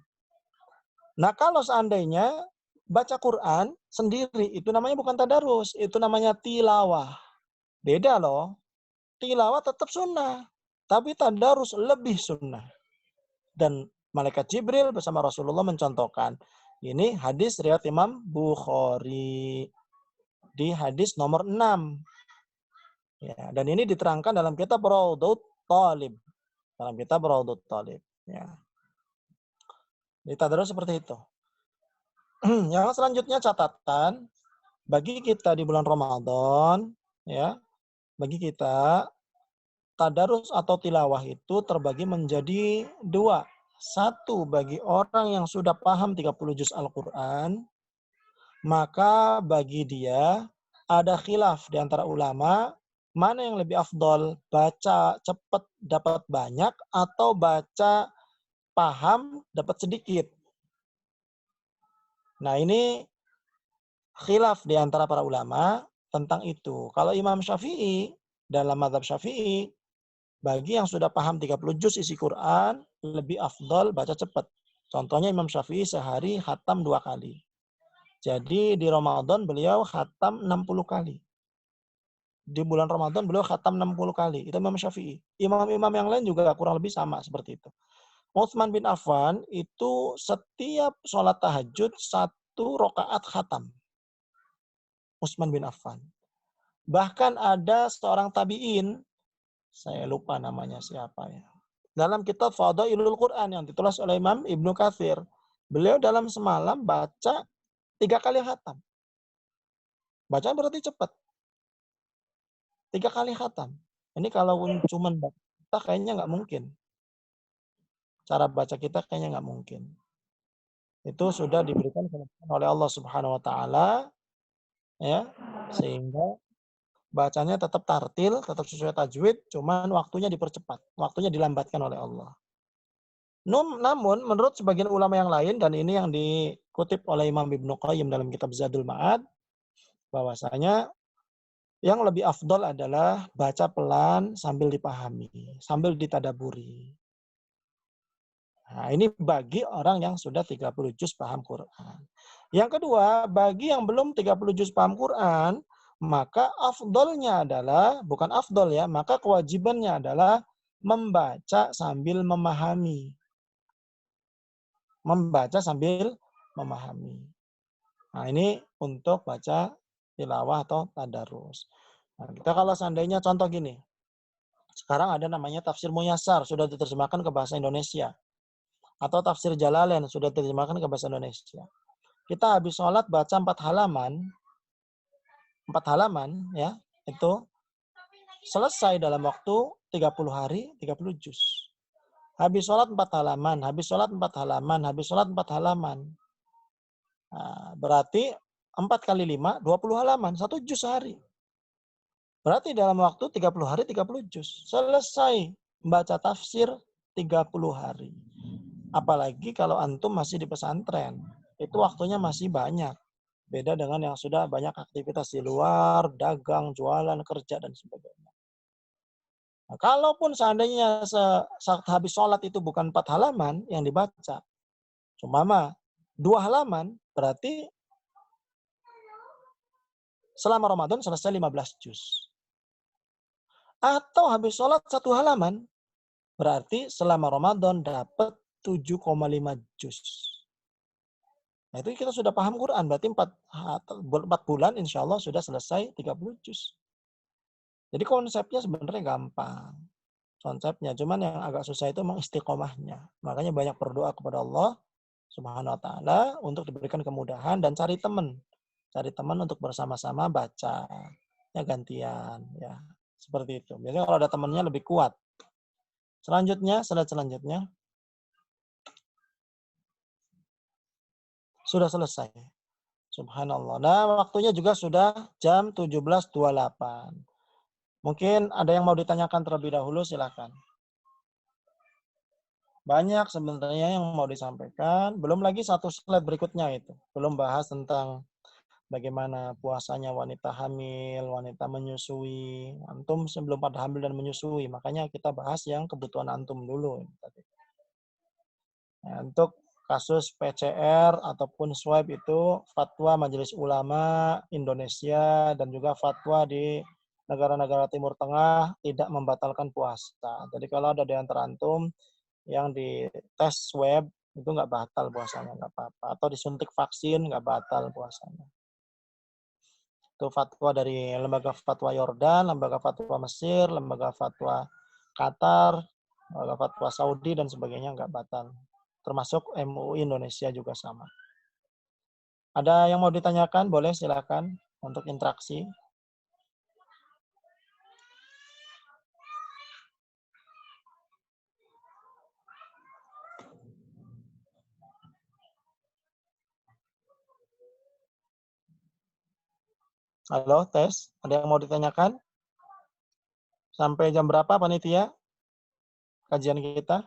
Nah, kalau seandainya baca Quran sendiri, itu namanya bukan tadarus. Itu namanya tilawah. Beda loh. Tilawah tetap sunnah. Tapi tadarus lebih sunnah. Dan Malaikat Jibril bersama Rasulullah mencontohkan. Ini hadis riwayat Imam Bukhari. Di hadis nomor 6. Ya, dan ini diterangkan dalam kitab Raudhut Thalib. Dalam kitab Raudhut Thalib. Ya. Tadarus seperti itu. Yang selanjutnya catatan bagi kita di bulan Ramadan, ya, bagi kita tadarus atau tilawah itu terbagi menjadi dua. Satu, bagi orang yang sudah paham 30 juz Al-Quran, maka bagi dia ada khilaf di antara ulama, mana yang lebih afdol, baca cepat dapat banyak atau baca paham dapat sedikit. Nah ini khilaf di antara para ulama tentang itu. Kalau Imam Syafi'i, dalam mazhab Syafi'i, bagi yang sudah paham 30 juz isi Quran, lebih afdol baca cepat. Contohnya Imam Syafi'i sehari khatam 2 kali. Jadi di Ramadan beliau khatam 60 kali. Di bulan Ramadan beliau khatam 60 kali. Itu Imam Syafi'i. Imam-imam yang lain juga kurang lebih sama seperti itu. Utsman bin Affan itu setiap sholat tahajud 1 rakaat khatam. Utsman bin Affan. Bahkan ada seorang tabi'in, saya lupa namanya siapa ya. Dalam kitab Fadailul Quran yang ditulis oleh Imam Ibnu Katsir, beliau dalam semalam baca 3 kali khatam. Bacaan berarti cepat. 3 kali khatam. Ini kalau cuma baca kayaknya nggak mungkin. Cara baca kita kayaknya nggak mungkin. Itu sudah diberikan oleh Allah Subhanahu wa taala ya, sehingga bacanya tetap tartil, tetap sesuai tajwid, cuman waktunya dipercepat, waktunya dilambatkan oleh Allah. Namun menurut sebagian ulama yang lain, dan ini yang dikutip oleh Imam Ibnu Qayyim dalam kitab Zadul Ma'ad, bahwasanya yang lebih afdol adalah baca pelan sambil dipahami, sambil ditadaburi. Nah, ini bagi orang yang sudah 30 juz paham Quran. Yang kedua, bagi yang belum 30 juz paham Quran, maka afdolnya adalah, bukan afdol ya, maka kewajibannya adalah membaca sambil memahami. Membaca sambil memahami. Nah, ini untuk baca tilawah atau tadarus. Nah, kita kalau seandainya contoh gini, sekarang ada namanya tafsir Muyassar, sudah diterjemahkan ke bahasa Indonesia. Atau tafsir Jalalain, sudah diterjemahkan ke bahasa Indonesia. Kita habis sholat baca 4 halaman ya, itu selesai dalam waktu 30 hari, 30 juz. Habis sholat 4 halaman, habis sholat 4 halaman, habis sholat 4 halaman. Nah, berarti 4 kali 5, 20 halaman, 1 juz sehari. Berarti dalam waktu 30 hari, 30 juz. Selesai membaca tafsir 30 hari. Apalagi kalau antum masih di pesantren. Itu waktunya masih banyak. Beda dengan yang sudah banyak aktivitas di luar, dagang, jualan, kerja, dan sebagainya. Nah, kalaupun seandainya saat habis sholat itu bukan 4 halaman yang dibaca, cuma 2 halaman, berarti selama Ramadan selesai 15 juz. Atau habis sholat 1 halaman, berarti selama Ramadan dapat 7,5 juz. Nah, itu kita sudah paham Quran, berarti 4 bulan insya Allah sudah selesai 30 juz. Jadi konsepnya sebenarnya gampang. Konsepnya, cuman yang agak susah itu memang istiqomahnya. Makanya banyak berdoa kepada Allah Subhanahu wa taala untuk diberikan kemudahan dan cari teman. Cari teman untuk bersama-sama baca. Ya gantian ya. Seperti itu. Biasanya kalau ada temannya lebih kuat. Slide selanjutnya. Sudah selesai. Subhanallah. Nah, waktunya juga sudah jam 17.28. Mungkin ada yang mau ditanyakan terlebih dahulu, silakan. Banyak sebenarnya yang mau disampaikan. Belum lagi satu slide berikutnya itu. Belum bahas tentang bagaimana puasanya wanita hamil, wanita menyusui. Antum sebelum pada hamil dan menyusui. Makanya kita bahas yang kebutuhan antum dulu. Nah, untuk kasus PCR ataupun swab itu fatwa Majelis Ulama Indonesia dan juga fatwa di negara-negara Timur Tengah tidak membatalkan puasa. Jadi kalau ada di antara antum yang di tes swab itu nggak batal puasanya, nggak apa-apa. Atau disuntik vaksin nggak batal puasanya. Itu fatwa dari lembaga fatwa Yordan, lembaga fatwa Mesir, lembaga fatwa Qatar, lembaga fatwa Saudi dan sebagainya nggak batal. Termasuk MUI Indonesia juga sama. Ada yang mau ditanyakan? Boleh silakan untuk interaksi. Halo, tes. Ada yang mau ditanyakan? Sampai jam berapa panitia kajian kita?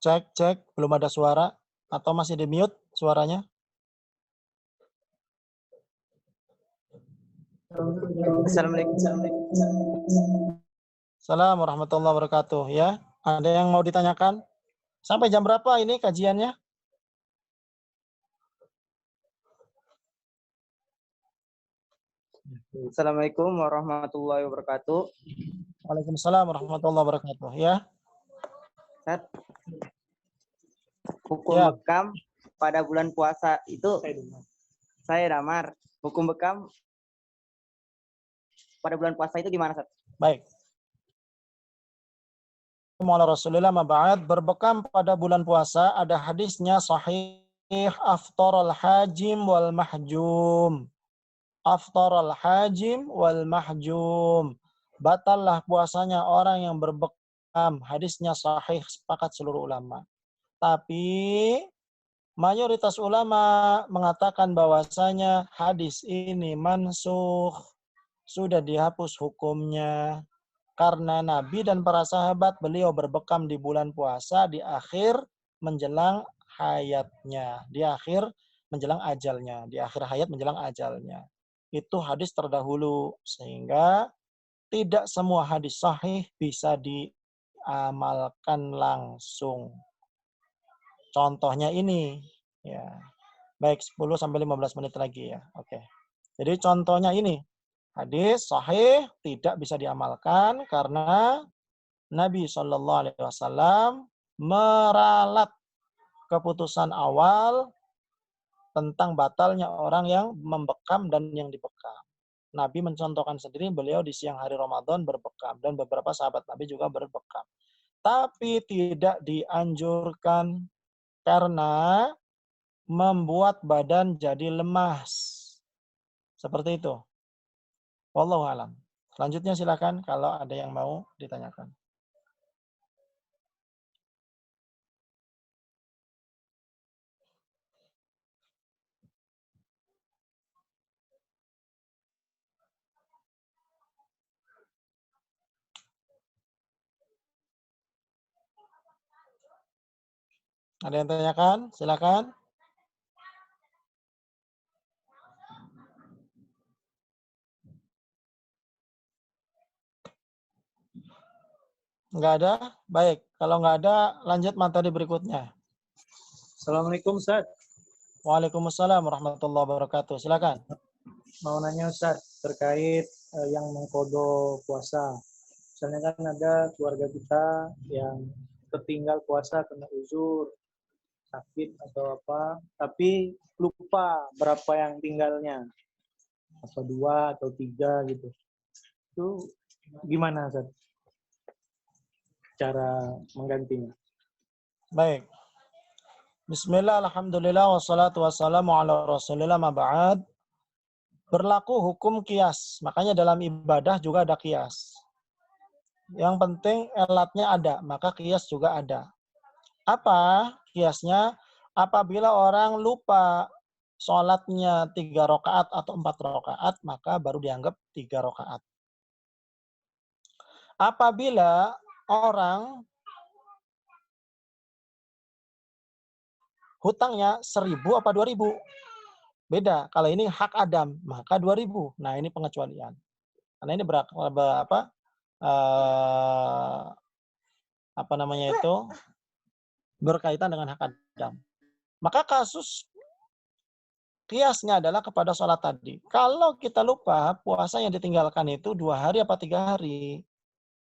Cek, cek. Belum ada suara. Atau masih di mute suaranya? Assalamualaikum. Assalamualaikum warahmatullahi wabarakatuh. Ya, ada yang mau ditanyakan? Sampai jam berapa ini kajiannya? Assalamualaikum warahmatullahi wabarakatuh. Waalaikumsalam warahmatullahi wabarakatuh. Ya, Ustaz, hukum Ya. bekam pada bulan puasa itu saya damar. Hukum bekam pada bulan puasa itu gimana, Ustaz? baik. Muala Rasulullah ma'ba'ad, berbekam pada bulan puasa ada hadisnya sahih, aftarul hajim wal mahjum. Aftarul hajim wal mahjum. Batallah puasanya orang yang berbekam. Hadisnya sahih, sepakat seluruh ulama. Tapi mayoritas ulama mengatakan bahwasanya hadis ini mansukh, sudah dihapus hukumnya. Karena Nabi dan para sahabat beliau berbekam di bulan puasa di akhir menjelang hayatnya. Di akhir menjelang ajalnya. Di akhir hayat menjelang ajalnya. Itu hadis terdahulu. Sehingga tidak semua hadis sahih bisa diamalkan langsung. Contohnya ini. Ya. Baik, 10-15 menit lagi ya. Oke. Jadi contohnya ini. Hadis sahih tidak bisa diamalkan karena Nabi Shallallahu Alaihi Wasallam meralat keputusan awal tentang batalnya orang yang membekam dan yang dibekam. Nabi mencontohkan sendiri beliau di siang hari Ramadan berbekam dan beberapa sahabat Nabi juga berbekam. Tapi tidak dianjurkan karena membuat badan jadi lemas. Seperti itu. Wallahu alam. Selanjutnya silakan kalau ada yang mau ditanyakan. Ada yang tanyakan? Silakan. Enggak ada? Baik. Kalau enggak ada, lanjut materi berikutnya. Assalamualaikum Ustaz. Waalaikumsalam warahmatullahi wabarakatuh. Silakan. Mau nanya Ustaz terkait yang mengkodo puasa. Misalnya kan ada keluarga kita yang tertinggal puasa kena uzur, sakit atau apa, tapi lupa berapa yang tinggalnya. Apa 2 atau 3 gitu. Itu gimana Ustaz? Cara menggantinya. Baik. Bismillah, alhamdulillah, wassalatu wassalamu ala rasulillah ma'ba'ad. Berlaku hukum kias. Makanya dalam ibadah juga ada kias. Yang penting elatnya ada, maka kias juga ada. Apa kiasnya? Apabila orang lupa sholatnya 3 rakaat atau 4 rakaat, maka baru dianggap 3 rakaat. Apabila orang hutangnya 1.000 apa 2.000? Beda. Kalau ini hak Adam, maka 2.000. Nah, ini pengecualian. Karena ini berkaitan dengan hak Adam. Maka kasus kiasnya adalah kepada sholat tadi. Kalau kita lupa puasa yang ditinggalkan itu 2 hari apa 3 hari,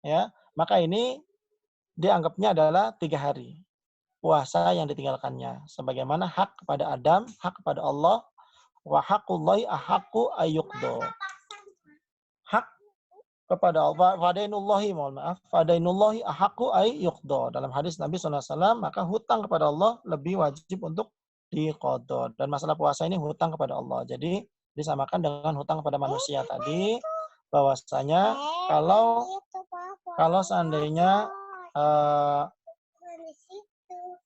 ya, maka ini dianggapnya adalah 3 hari puasa yang ditinggalkannya. Sebagaimana hak kepada Adam, hak kepada Allah, wa haqqullahi ahaqqu ayyuqdo. Hak kepada Allah, fadainullahi, mohon maaf, fadainullahi ahaqqu ayyuqdo. Dalam hadis Nabi SAW, maka hutang kepada Allah lebih wajib untuk diqadha. Dan masalah puasa ini hutang kepada Allah. Jadi disamakan dengan hutang kepada manusia tadi, bahwasanya kalau seandainya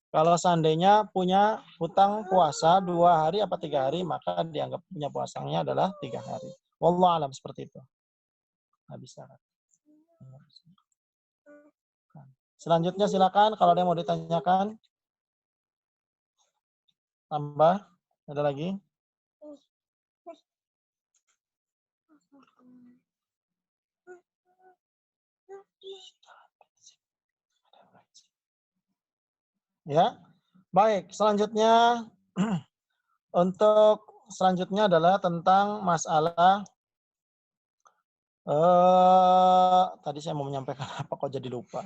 Kalau seandainya punya hutang puasa 2 hari apa 3 hari, maka dianggap punya puasanya adalah 3 hari. Wallahu alam seperti itu. Nggak bisa. Selanjutnya silakan kalau ada yang mau ditanyakan. Tambah, ada lagi? Ya, baik. Selanjutnya untuk selanjutnya adalah tentang masalah tadi saya mau menyampaikan apa kok jadi lupa.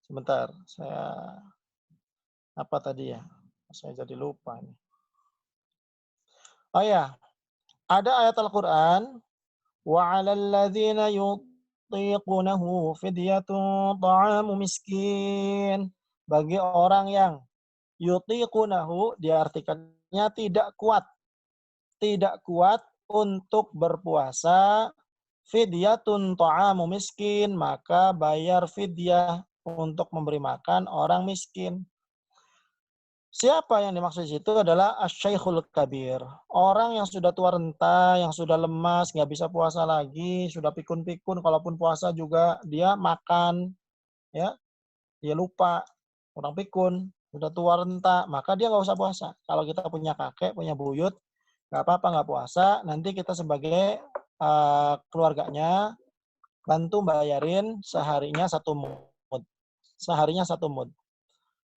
Sebentar, saya apa tadi ya? Saya jadi lupa nih. Oh ya, ada ayat Al-Qur'an wa 'alal ladzina yutiqunahu fidyatun ta'amu miskin. Bagi orang yang yutiqunahu diartikannya tidak kuat untuk berpuasa, fidyatun ta'amu miskin, maka bayar fidyah untuk memberi makan orang miskin. Siapa yang dimaksud di situ adalah asy-syaikhul kabir. Orang yang sudah tua renta, yang sudah lemas, nggak bisa puasa lagi, sudah pikun-pikun, kalaupun puasa juga dia makan, ya, dia lupa, kurang pikun, sudah tua renta, maka dia nggak usah puasa. Kalau kita punya kakek, punya buyut, nggak apa-apa nggak puasa, nanti kita sebagai keluarganya bantu bayarin seharinya 1 mud. Seharinya 1 mud.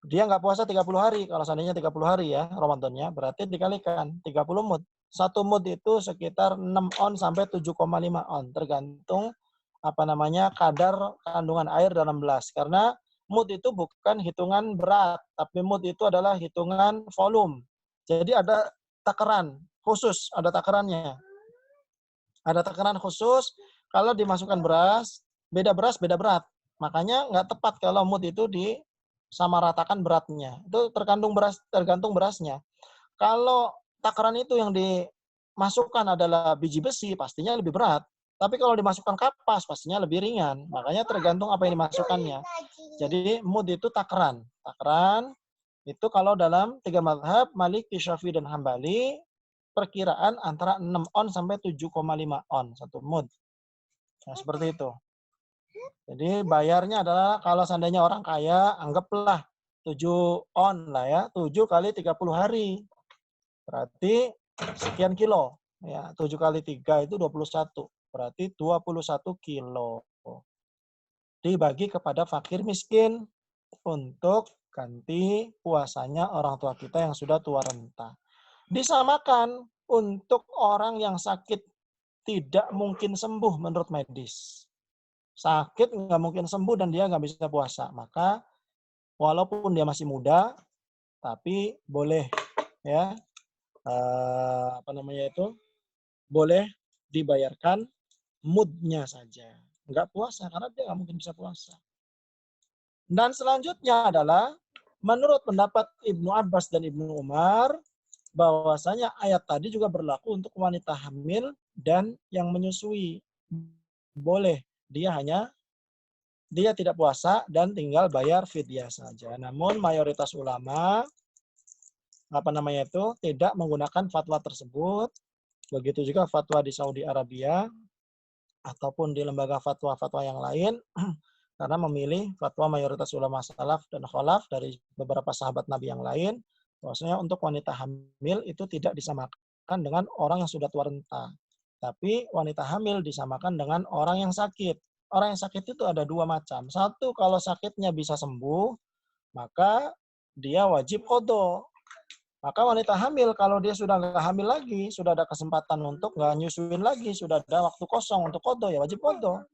Dia nggak puasa 30 hari. Kalau seandainya 30 hari ya Ramadannya, berarti dikalikan 30 mud. 1 mud itu sekitar 6 on sampai 7,5 on. Tergantung kadar kandungan air dalam belas. Karena mud itu bukan hitungan berat, tapi mud itu adalah hitungan volume. Jadi ada takaran khusus, ada takarannya. Ada takaran khusus, kalau dimasukkan beras, beda berat. Makanya nggak tepat kalau mud itu disamaratakan beratnya. Itu tergantung berasnya. Kalau takaran itu yang dimasukkan adalah biji besi, pastinya lebih berat. Tapi kalau dimasukkan kapas, pastinya lebih ringan. Makanya tergantung apa yang dimasukkannya. Jadi mud itu takaran. Takaran itu kalau dalam 3 mazhab, Maliki, Syafi'i, dan Hambali, perkiraan antara 6 on sampai 7,5 on 1 mud. Nah, seperti itu. Jadi bayarnya adalah kalau seandainya orang kaya, anggaplah 7 on lah ya, 7 kali 30 hari. Berarti sekian kilo. Ya, 7 kali 3 itu 21. Berarti 21 kilo. Dibagi kepada fakir miskin untuk ganti puasanya orang tua kita yang sudah tua renta. Disamakan untuk orang yang sakit tidak mungkin sembuh menurut medis. Sakit nggak mungkin sembuh dan dia nggak bisa puasa. Maka walaupun dia masih muda, tapi boleh ya boleh dibayarkan mudnya saja. Nggak puasa karena dia nggak mungkin bisa puasa. Dan selanjutnya adalah menurut pendapat Ibnu Abbas dan Ibnu Umar, bahwasanya ayat tadi juga berlaku untuk wanita hamil dan yang menyusui. Boleh, dia tidak puasa dan tinggal bayar fidyah saja. Namun mayoritas ulama tidak menggunakan fatwa tersebut. Begitu juga fatwa di Saudi Arabia ataupun di lembaga fatwa-fatwa yang lain, karena memilih fatwa mayoritas ulama salaf dan khalaf dari beberapa sahabat Nabi yang lain, bahwasanya untuk wanita hamil itu tidak disamakan dengan orang yang sudah tua renta. Tapi wanita hamil disamakan dengan orang yang sakit. Orang yang sakit itu ada 2 macam. Satu, kalau sakitnya bisa sembuh, maka dia wajib qadha. Maka wanita hamil, kalau dia sudah nggak hamil lagi, sudah ada kesempatan untuk nggak nyusuin lagi, sudah ada waktu kosong untuk qadha, ya wajib qadha.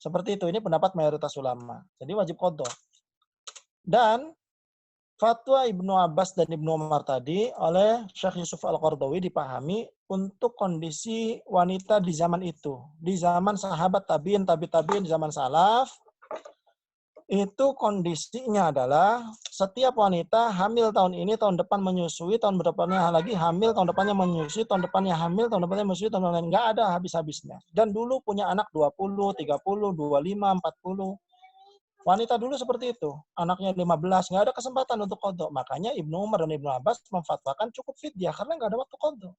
Seperti itu, ini pendapat mayoritas ulama. Jadi wajib qadha. Dan fatwa Ibnu Abbas dan Ibnu Umar tadi oleh Syekh Yusuf Al-Qardawi dipahami untuk kondisi wanita di zaman itu. Di zaman sahabat tabi'in, tabi'in, di zaman salaf, itu kondisinya adalah setiap wanita hamil tahun ini, tahun depan menyusui, tahun depannya lagi hamil, tahun depannya menyusui, tahun depannya hamil, tahun depannya menyusui, tahun depannya nggak ada habis-habisnya. Dan dulu punya anak 20, 30, 25, 40. Wanita dulu seperti itu. Anaknya 15, nggak ada kesempatan untuk qadha. Makanya Ibnu Umar dan Ibnu Abbas memfatwakan cukup fidyah karena nggak ada waktu qadha.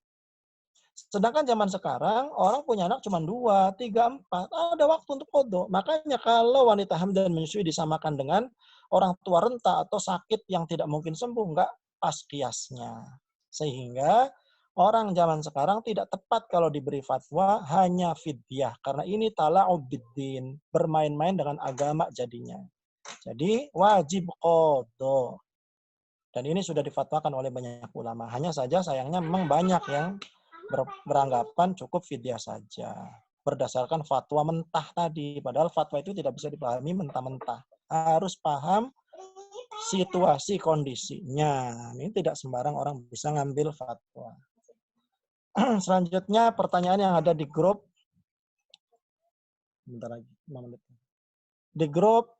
Sedangkan zaman sekarang, orang punya anak cuma 2, 3, 4. Ada waktu untuk qadha. Makanya kalau wanita hamil dan menyusui disamakan dengan orang tua renta atau sakit yang tidak mungkin sembuh, nggak pas kiasnya. Sehingga orang zaman sekarang tidak tepat kalau diberi fatwa hanya fidyah. Karena ini tala'ub biddin, bermain-main dengan agama jadinya. Jadi wajib qadha. Dan ini sudah difatwakan oleh banyak ulama. Hanya saja sayangnya memang banyak yang beranggapan cukup fidyah saja. Berdasarkan fatwa mentah tadi. Padahal fatwa itu tidak bisa dipahami mentah-mentah. Harus paham situasi kondisinya. Ini tidak sembarang orang bisa ngambil fatwa. Selanjutnya pertanyaan yang ada di grup. Bentar lagi, 5 menit. Di grup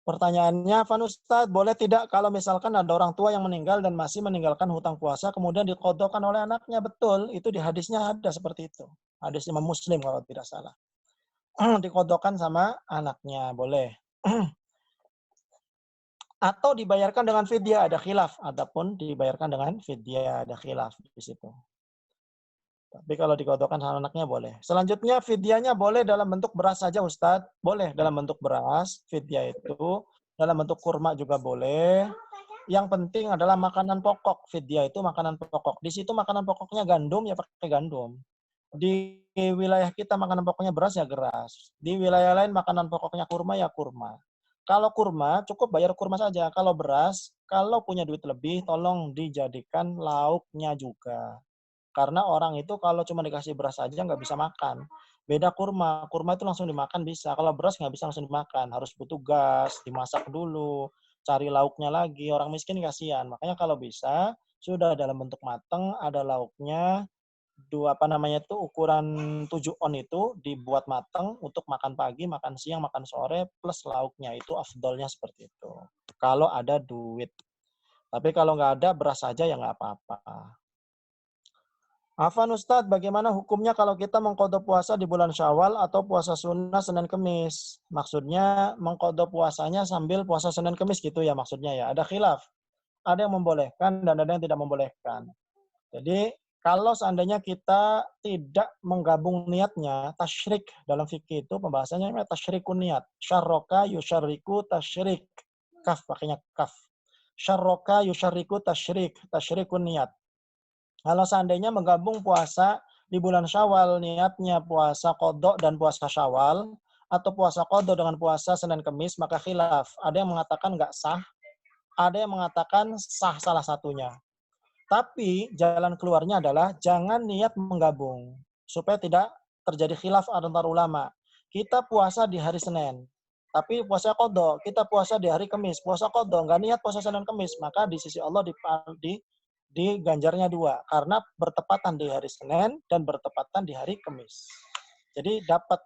pertanyaannya, Van Ustadz, boleh tidak kalau misalkan ada orang tua yang meninggal dan masih meninggalkan hutang puasa, kemudian diqodhokan oleh anaknya? Betul, itu di hadisnya ada seperti itu. Hadis Imam Muslim kalau tidak salah. Diqodhokan sama anaknya, boleh. Atau dibayarkan dengan fidyah, ada khilaf. Adapun dibayarkan dengan fidyah, ada khilaf di situ. Tapi kalau diqodhokan sama anaknya boleh. Selanjutnya fidyahnya boleh dalam bentuk beras saja Ustadz. Boleh dalam bentuk beras, fidyah itu. Dalam bentuk kurma juga boleh. Yang penting adalah makanan pokok. Fidyah itu makanan pokok. Di situ makanan pokoknya gandum, ya pakai gandum. Di wilayah kita makanan pokoknya beras, ya beras. Di wilayah lain makanan pokoknya kurma, ya kurma. Kalau kurma, cukup bayar kurma saja. Kalau beras, kalau punya duit lebih, tolong dijadikan lauknya juga. Karena orang itu kalau cuma dikasih beras aja nggak bisa makan. Beda kurma. Kurma itu langsung dimakan bisa. Kalau beras nggak bisa langsung dimakan. Harus butuh gas, dimasak dulu, cari lauknya lagi. Orang miskin kasihan. Makanya kalau bisa, sudah dalam bentuk mateng, ada lauknya, ukuran 7 on itu dibuat mateng untuk makan pagi, makan siang, makan sore, plus lauknya. Itu afdolnya seperti itu. Kalau ada duit. Tapi kalau nggak ada, beras saja ya nggak apa-apa. Afan Ustadz, bagaimana hukumnya kalau kita mengqadha puasa di bulan Syawal atau puasa sunnah Senin Kemis? Maksudnya mengqadha puasanya sambil puasa Senin Kemis gitu ya maksudnya ya. Ada khilaf. Ada yang membolehkan dan ada yang tidak membolehkan. Jadi kalau seandainya kita tidak menggabung niatnya, tasyrik dalam fikih itu pembahasannya tasyrikun niat. Syarroka yusyarriku tasyrik. Kaf, pakainya kaf. Syarroka yusyarriku tasyrik. Tasyrikun niat. Kalau seandainya menggabung puasa di bulan Syawal, niatnya puasa qadha dan puasa Syawal, atau puasa qadha dengan puasa Senin Kemis, maka khilaf. Ada yang mengatakan nggak sah, ada yang mengatakan sah salah satunya. Tapi jalan keluarnya adalah jangan niat menggabung, supaya tidak terjadi khilaf antar ulama. Kita puasa di hari Senin, tapi puasa qadha. Kita puasa di hari Kemis, puasa qadha. Nggak niat puasa Senin Kemis, maka di sisi Allah di ganjarnya 2 karena bertepatan di hari Senin dan bertepatan di hari Kamis. Jadi dapat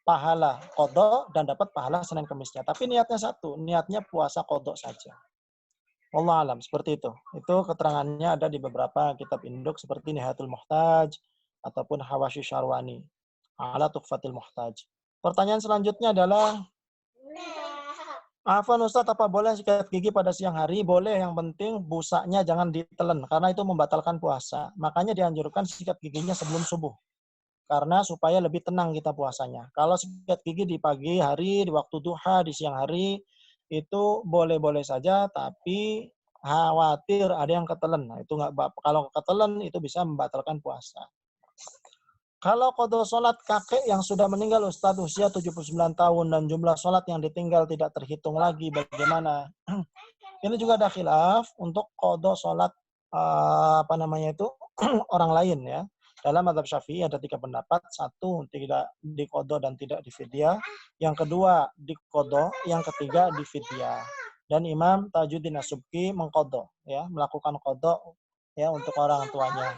pahala qadha dan dapat pahala Senin Kamisnya. Tapi niatnya satu, niatnya puasa qadha saja. Wallahu alam, seperti itu. Itu keterangannya ada di beberapa kitab induk seperti Nihayatul Muhtaj ataupun Hawasyi Syarwani ala Tuhfatil Muhtaj. Pertanyaan selanjutnya adalah Afwan Ustadz, apa boleh sikat gigi pada siang hari? Boleh, yang penting busanya jangan ditelen, karena itu membatalkan puasa. Makanya dianjurkan sikat giginya sebelum subuh. Karena supaya lebih tenang kita puasanya. Kalau sikat gigi di pagi hari, di waktu duha, di siang hari, itu boleh-boleh saja, tapi khawatir ada yang ketelen. Nah, itu kalau ketelen itu bisa membatalkan puasa. Kalau qadha sholat kakek yang sudah meninggal Ustadz usia 79 tahun dan jumlah sholat yang ditinggal tidak terhitung lagi, bagaimana? Ini juga ada khilaf untuk qadha sholat orang lain ya. Dalam mazhab Syafi'i ada 3 pendapat. 1, tidak diqadha dan tidak difidyah. Yang kedua, diqadha. Yang ketiga, difidyah. Dan Imam Tajuddin As-Subki mengqadha ya, melakukan qadha ya untuk orang tuanya.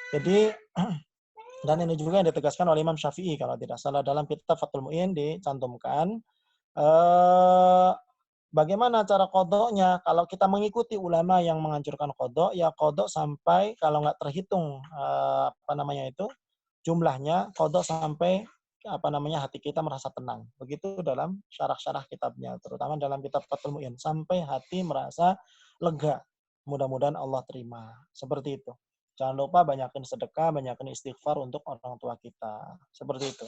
Jadi dan ini juga yang ditegaskan oleh Imam Syafi'i kalau tidak salah dalam kitab Fathul Mu'in dicantumkan bagaimana cara qadha-nya. Kalau kita mengikuti ulama yang menganjurkan qadha, ya qadha sampai kalau nggak terhitung jumlahnya, qadha sampai hati kita merasa tenang. Begitu dalam syarah-syarah kitabnya, terutama dalam kitab Fathul Mu'in, sampai hati merasa lega. Mudah-mudahan Allah terima. Seperti itu. Jangan lupa banyakin sedekah, banyakin istighfar untuk orang tua kita. Seperti itu.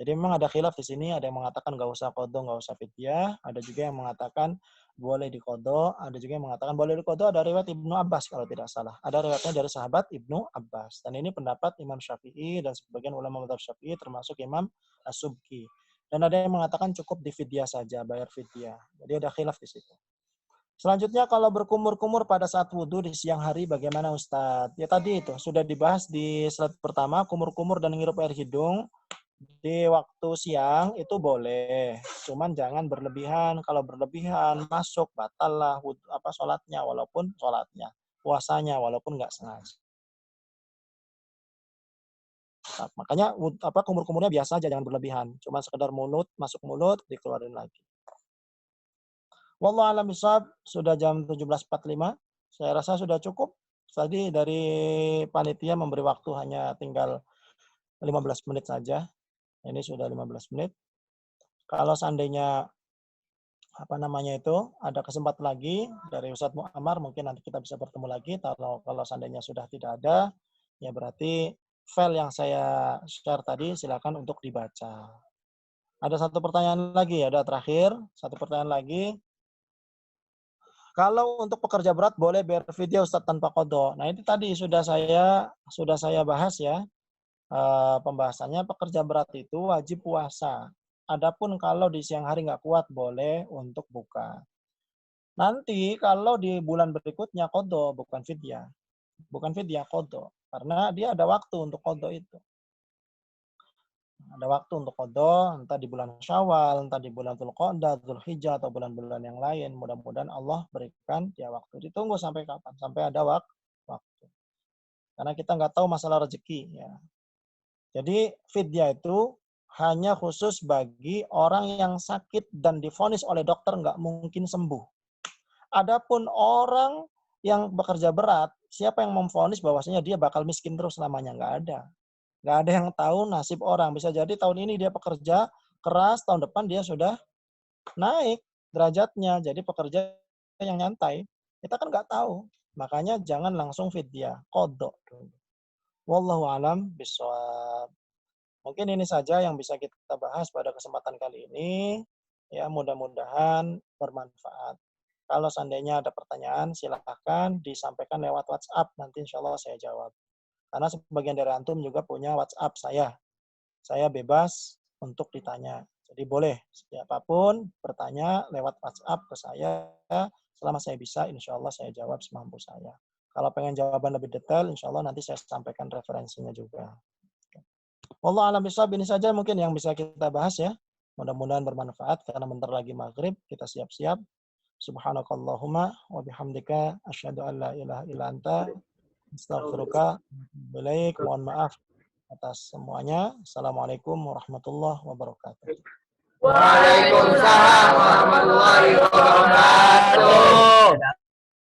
Jadi memang ada khilaf di sini. Ada yang mengatakan nggak usah qadha, nggak usah fidyah. Ada juga yang mengatakan boleh diqadha. Ada juga yang mengatakan boleh diqadha. Ada riwayat Ibnu Abbas kalau tidak salah. Ada riwayatnya dari sahabat Ibnu Abbas. Dan ini pendapat Imam Syafi'i dan sebagian ulama mazhab Syafi'i termasuk Imam As-Subki. Dan ada yang mengatakan cukup di fidyah saja, bayar fidyah. Jadi ada khilaf di situ. Selanjutnya kalau berkumur-kumur pada saat wudhu di siang hari bagaimana Ustadz? Ya tadi itu sudah dibahas di slide pertama, kumur-kumur dan ngirup air hidung di waktu siang itu boleh. Cuman jangan berlebihan. Kalau berlebihan masuk batal lah sholatnya puasanya walaupun nggak sengaja. Nah, makanya kumur-kumurnya biasa aja, jangan berlebihan. Cuma sekedar masuk mulut dikeluarin lagi. Wallahu a'lam bishawab, sudah jam 17.45. Saya rasa sudah cukup. Tadi dari panitia memberi waktu hanya tinggal 15 menit saja. Ini sudah 15 menit. Kalau seandainya ada kesempatan lagi dari Ustadz Muammar, mungkin nanti kita bisa bertemu lagi. Kalau seandainya sudah tidak ada, ya berarti file yang saya share tadi silakan untuk dibaca. Ada satu pertanyaan lagi, ada terakhir. Satu pertanyaan lagi. Kalau untuk pekerja berat boleh bayar fidyah Ustadz tanpa qadha. Nah itu tadi sudah saya bahas ya. Pembahasannya pekerja berat itu wajib puasa. Adapun kalau di siang hari nggak kuat boleh untuk buka. Nanti kalau di bulan berikutnya qadha, bukan fidyah. Bukan fidyah, qadha. Karena dia ada waktu untuk qadha itu. Ada waktu untuk qadha, entah di bulan Syawal, entah di bulan Dzulqa'dah, Dzulhijjah, atau bulan-bulan yang lain. Mudah-mudahan Allah berikan dia waktu. Ditunggu sampai kapan? Sampai ada waktu. Karena kita nggak tahu masalah rezeki. Ya. Jadi fidyah itu hanya khusus bagi orang yang sakit dan divonis oleh dokter nggak mungkin sembuh. Adapun orang yang bekerja berat, siapa yang memvonis bahwasanya dia bakal miskin terus selamanya? Nggak ada. Nggak ada yang tahu nasib orang. Bisa jadi tahun ini dia pekerja keras, tahun depan dia sudah naik derajatnya. Jadi pekerja yang nyantai. Kita kan nggak tahu. Makanya jangan langsung fidyah, qadha. Wallahu a'lam bishawab. Mungkin ini saja yang bisa kita bahas pada kesempatan kali ini. Ya, mudah-mudahan bermanfaat. Kalau seandainya ada pertanyaan, silakan disampaikan lewat WhatsApp. Nanti insya Allah saya jawab. Karena sebagian dari antum juga punya WhatsApp saya. Saya bebas untuk ditanya. Jadi boleh siapapun bertanya lewat WhatsApp ke saya. Selama saya bisa, insya Allah saya jawab semampu saya. Kalau pengen jawaban lebih detail, insya Allah nanti saya sampaikan referensinya juga. Wallahu a'lam bishawab, ini saja mungkin yang bisa kita bahas ya. Mudah-mudahan bermanfaat karena bentar lagi maghrib, kita siap-siap. Subhanakallahumma wa bihamdika asyhadu an la ilaha illa anta astaghfiruka wa ilaik. Mohon maaf atas semuanya. Assalamualaikum warahmatullahi wabarakatuh. Waalaikumsalam warahmatullahi wabarakatuh.